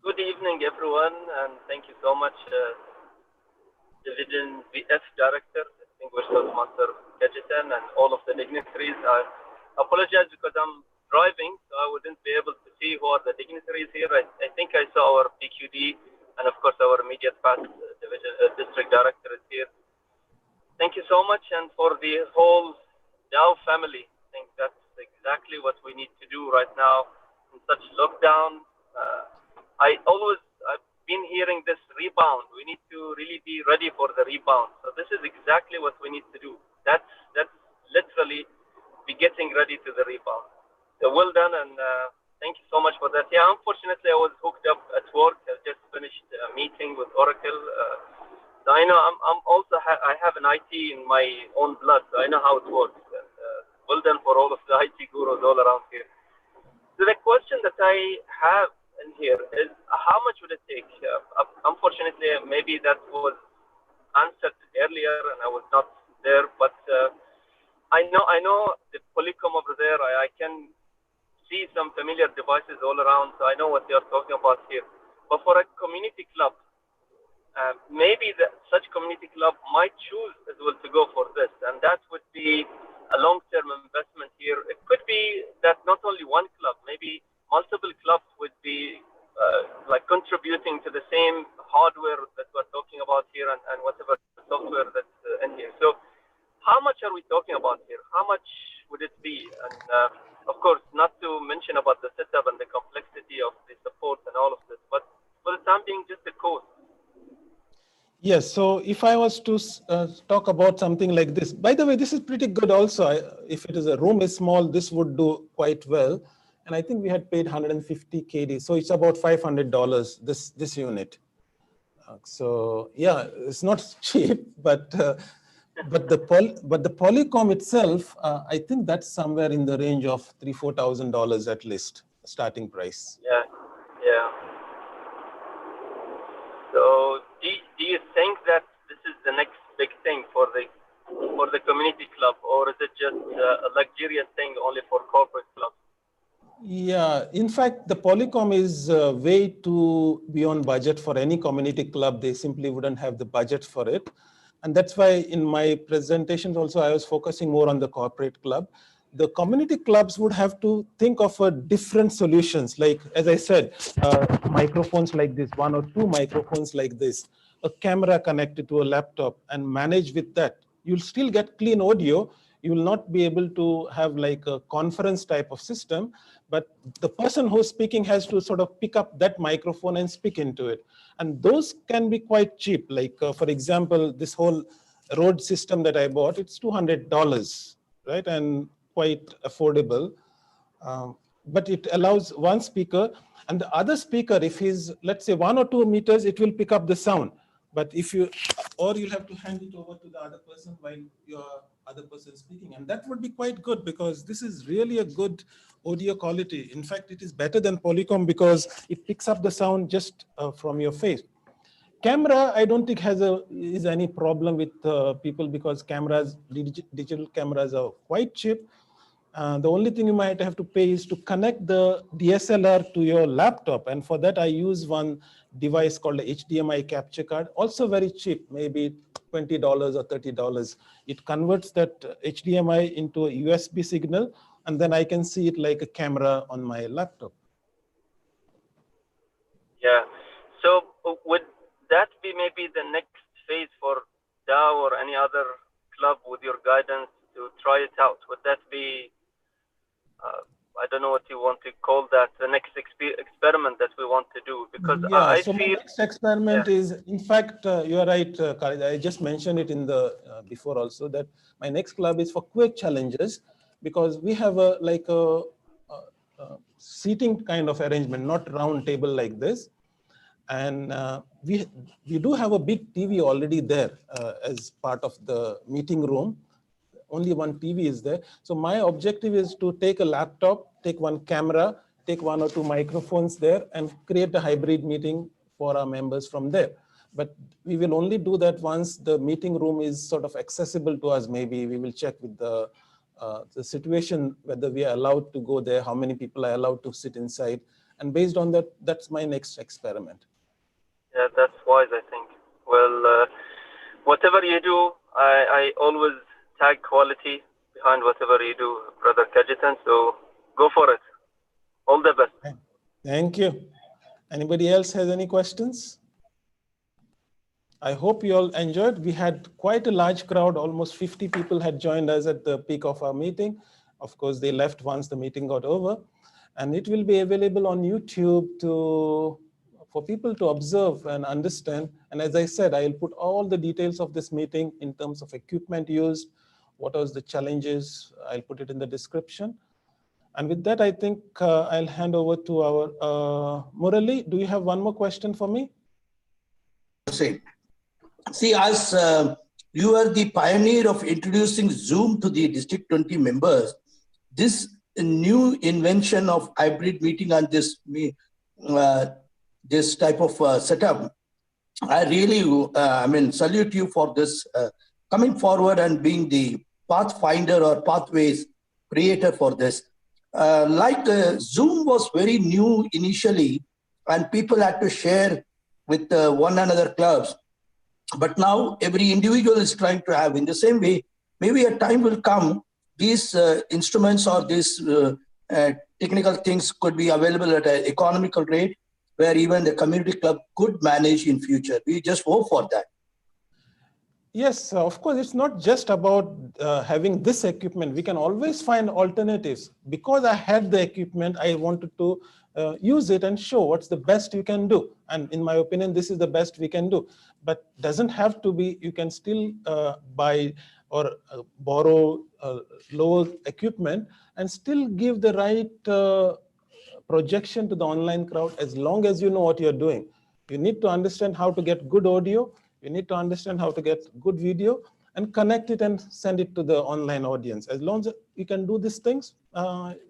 Good evening, everyone, and thank you so much, Division VF Director, Distinguished Toastmaster Gajetan, and all of the dignitaries. I apologize because I'm driving, so I wouldn't be able to see who are the dignitaries here. I think I saw our PQD, and of course our immediate past division district director is here. Thank you so much, and for the whole DHOW family. I think that's exactly what we need to do right now in such lockdown. I've been hearing this rebound. We need to really be ready for the rebound. So this is exactly what we need to do. That's literally be getting ready to the rebound. So well done, and thank you so much for that. Yeah, unfortunately, I was hooked up at work. I just finished a meeting with Oracle. So I know I have an IT in my own blood, so I know how it works. And, well done for all of the IT gurus all around here. So the question that I have in here is, how much would it take? Unfortunately, maybe that was answered earlier and I was not there, but I know the PolyCom over there. I can see some familiar devices all around, so I know what they are talking about here. But for a community club, maybe such community club might choose as well to go for this, and that would be a long-term investment here. It could be that not only one club, maybe multiple clubs would be like contributing to the same hardware that we're talking about here and whatever software that's in here. So how much are we talking about here? How much would it be? And of course, not to mention about the setup and the complexity of the support and all of this, but for the time being, just the cost. Yes, so if I was to talk about something like this, by the way, this is pretty good also. If it is a room is small, this would do quite well. And I think we had paid 150 KD. So it's about $500, this unit. So yeah, it's not cheap, but the PolyCom itself, I think that's somewhere in the range of $3,000-4,000 at least, starting price. Yeah. So do you think that this is the next big thing for the community club, or is it just a luxurious thing only for corporate clubs? Yeah, in fact, the PolyCom is way too beyond budget for any community club. They simply wouldn't have the budget for it. And that's why in my presentations also, I was focusing more on the corporate club. The community clubs would have to think of different solutions. Like, as I said, microphones like this, 1 or 2 microphones like this, a camera connected to a laptop and manage with that. You'll still get clean audio. You will not be able to have like a conference type of system, but the person who's speaking has to sort of pick up that microphone and speak into it. And those can be quite cheap. Like, for example, this whole Rode system that I bought, it's $200, right? And quite affordable. But it allows one speaker, and the other speaker, if he's, let's say 1 or 2 meters, it will pick up the sound. But if you, or you'll have to hand it over to the other person while your other person is speaking. And that would be quite good because this is really a good audio quality. In fact, it is better than PolyCom because it picks up the sound just from your face. Camera, I don't think is any problem with people because cameras, digital cameras are quite cheap. The only thing you might have to pay is to connect the DSLR to your laptop. And for that, I use one device called the HDMI capture card, also very cheap, maybe $20 or $30. It converts that HDMI into a USB signal, and then I can see it like a camera on my laptop. Yeah. So would that be maybe the next phase for DHOW or any other club with your guidance to try it out? Would that be I don't know what you want to call that, the next experiment that we want to do, because yeah, I so feel my next experiment is, in fact, you are right, Khalid, I just mentioned it in the before also, that my next club is for quick challenges, because we have a seating kind of arrangement, not round table like this. And we do have a big TV already there as part of the meeting room. Only one TV is there. So my objective is to take a laptop, take one camera, take 1 or 2 microphones there and create a hybrid meeting for our members from there. But we will only do that once the meeting room is sort of accessible to us. Maybe we will check with the situation, whether we are allowed to go there, how many people are allowed to sit inside. And based on that, that's my next experiment. Yeah, that's wise, I think. Well, whatever you do, I always tag quality behind whatever you do, Brother Kajitan. So go for it. All the best. Thank you. Anybody else has any questions? I hope you all enjoyed. We had quite a large crowd. Almost 50 people had joined us at the peak of our meeting. Of course, they left once the meeting got over. And it will be available on YouTube for people to observe and understand. And as I said, I'll put all the details of this meeting in terms of equipment used, what was the challenges. I'll put it in the description. And with that, I think I'll hand over to our Murali. Do you have one more question for me? See, as you are the pioneer of introducing Zoom to the District 20 members, this new invention of hybrid meeting and this type of setup, I really, salute you for this coming forward and being the pathfinder or pathways creator for this. Zoom was very new initially, and people had to share with one another clubs. But now every individual is trying to have. In the same way, maybe a time will come, these instruments or these technical things could be available at an economical rate where even the community club could manage in future. We just hope for that. Yes, of course, it's not just about having this equipment. We can always find alternatives. Because I had the equipment, I wanted to use it and show what's the best you can do. And in my opinion, this is the best we can do. But doesn't have to be, you can still buy or borrow lower equipment and still give the right projection to the online crowd as long as you know what you're doing. You need to understand how to get good audio. You need to understand how to get good video and connect it and send it to the online audience. As long as you can do these things,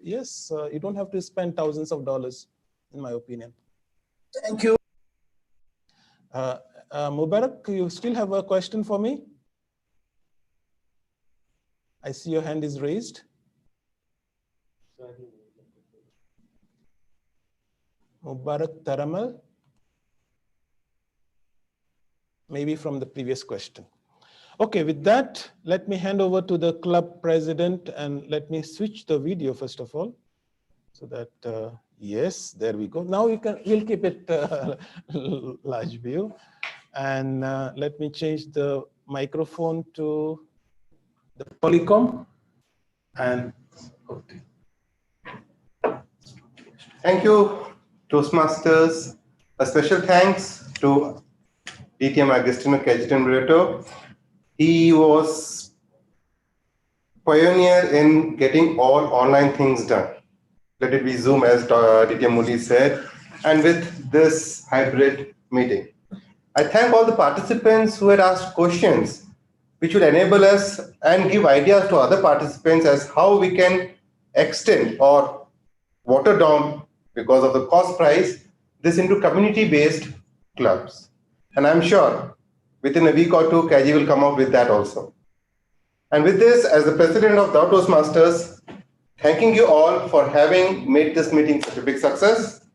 yes, you don't have to spend thousands of dollars, in my opinion. Thank you. Mubarak, you still have a question for me? I see your hand is raised. Mubarak Taramal. Maybe from the previous question. Okay, with that, let me hand over to the club president and let me switch the video first of all, so that, yes, there we go. Now we'll keep it large view. And let me change the microphone to the PolyCom. And okay. Thank you, Toastmasters. A special thanks to DTM Agostino Cajitan. He was pioneer in getting all online things done. Let it be Zoom, as DTM Muli said, and with this hybrid meeting. I thank all the participants who had asked questions which would enable us and give ideas to other participants as how we can extend or water down, because of the cost price, this into community-based clubs. And I'm sure within a week or two, Kaji will come up with that also. And with this, as the president of DHOW Toastmasters, thanking you all for having made this meeting such a big success,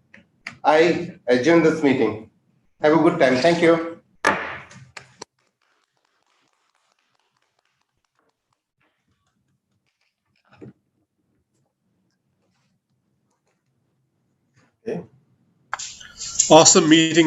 I adjourn this meeting. Have a good time. Thank you. Awesome meeting.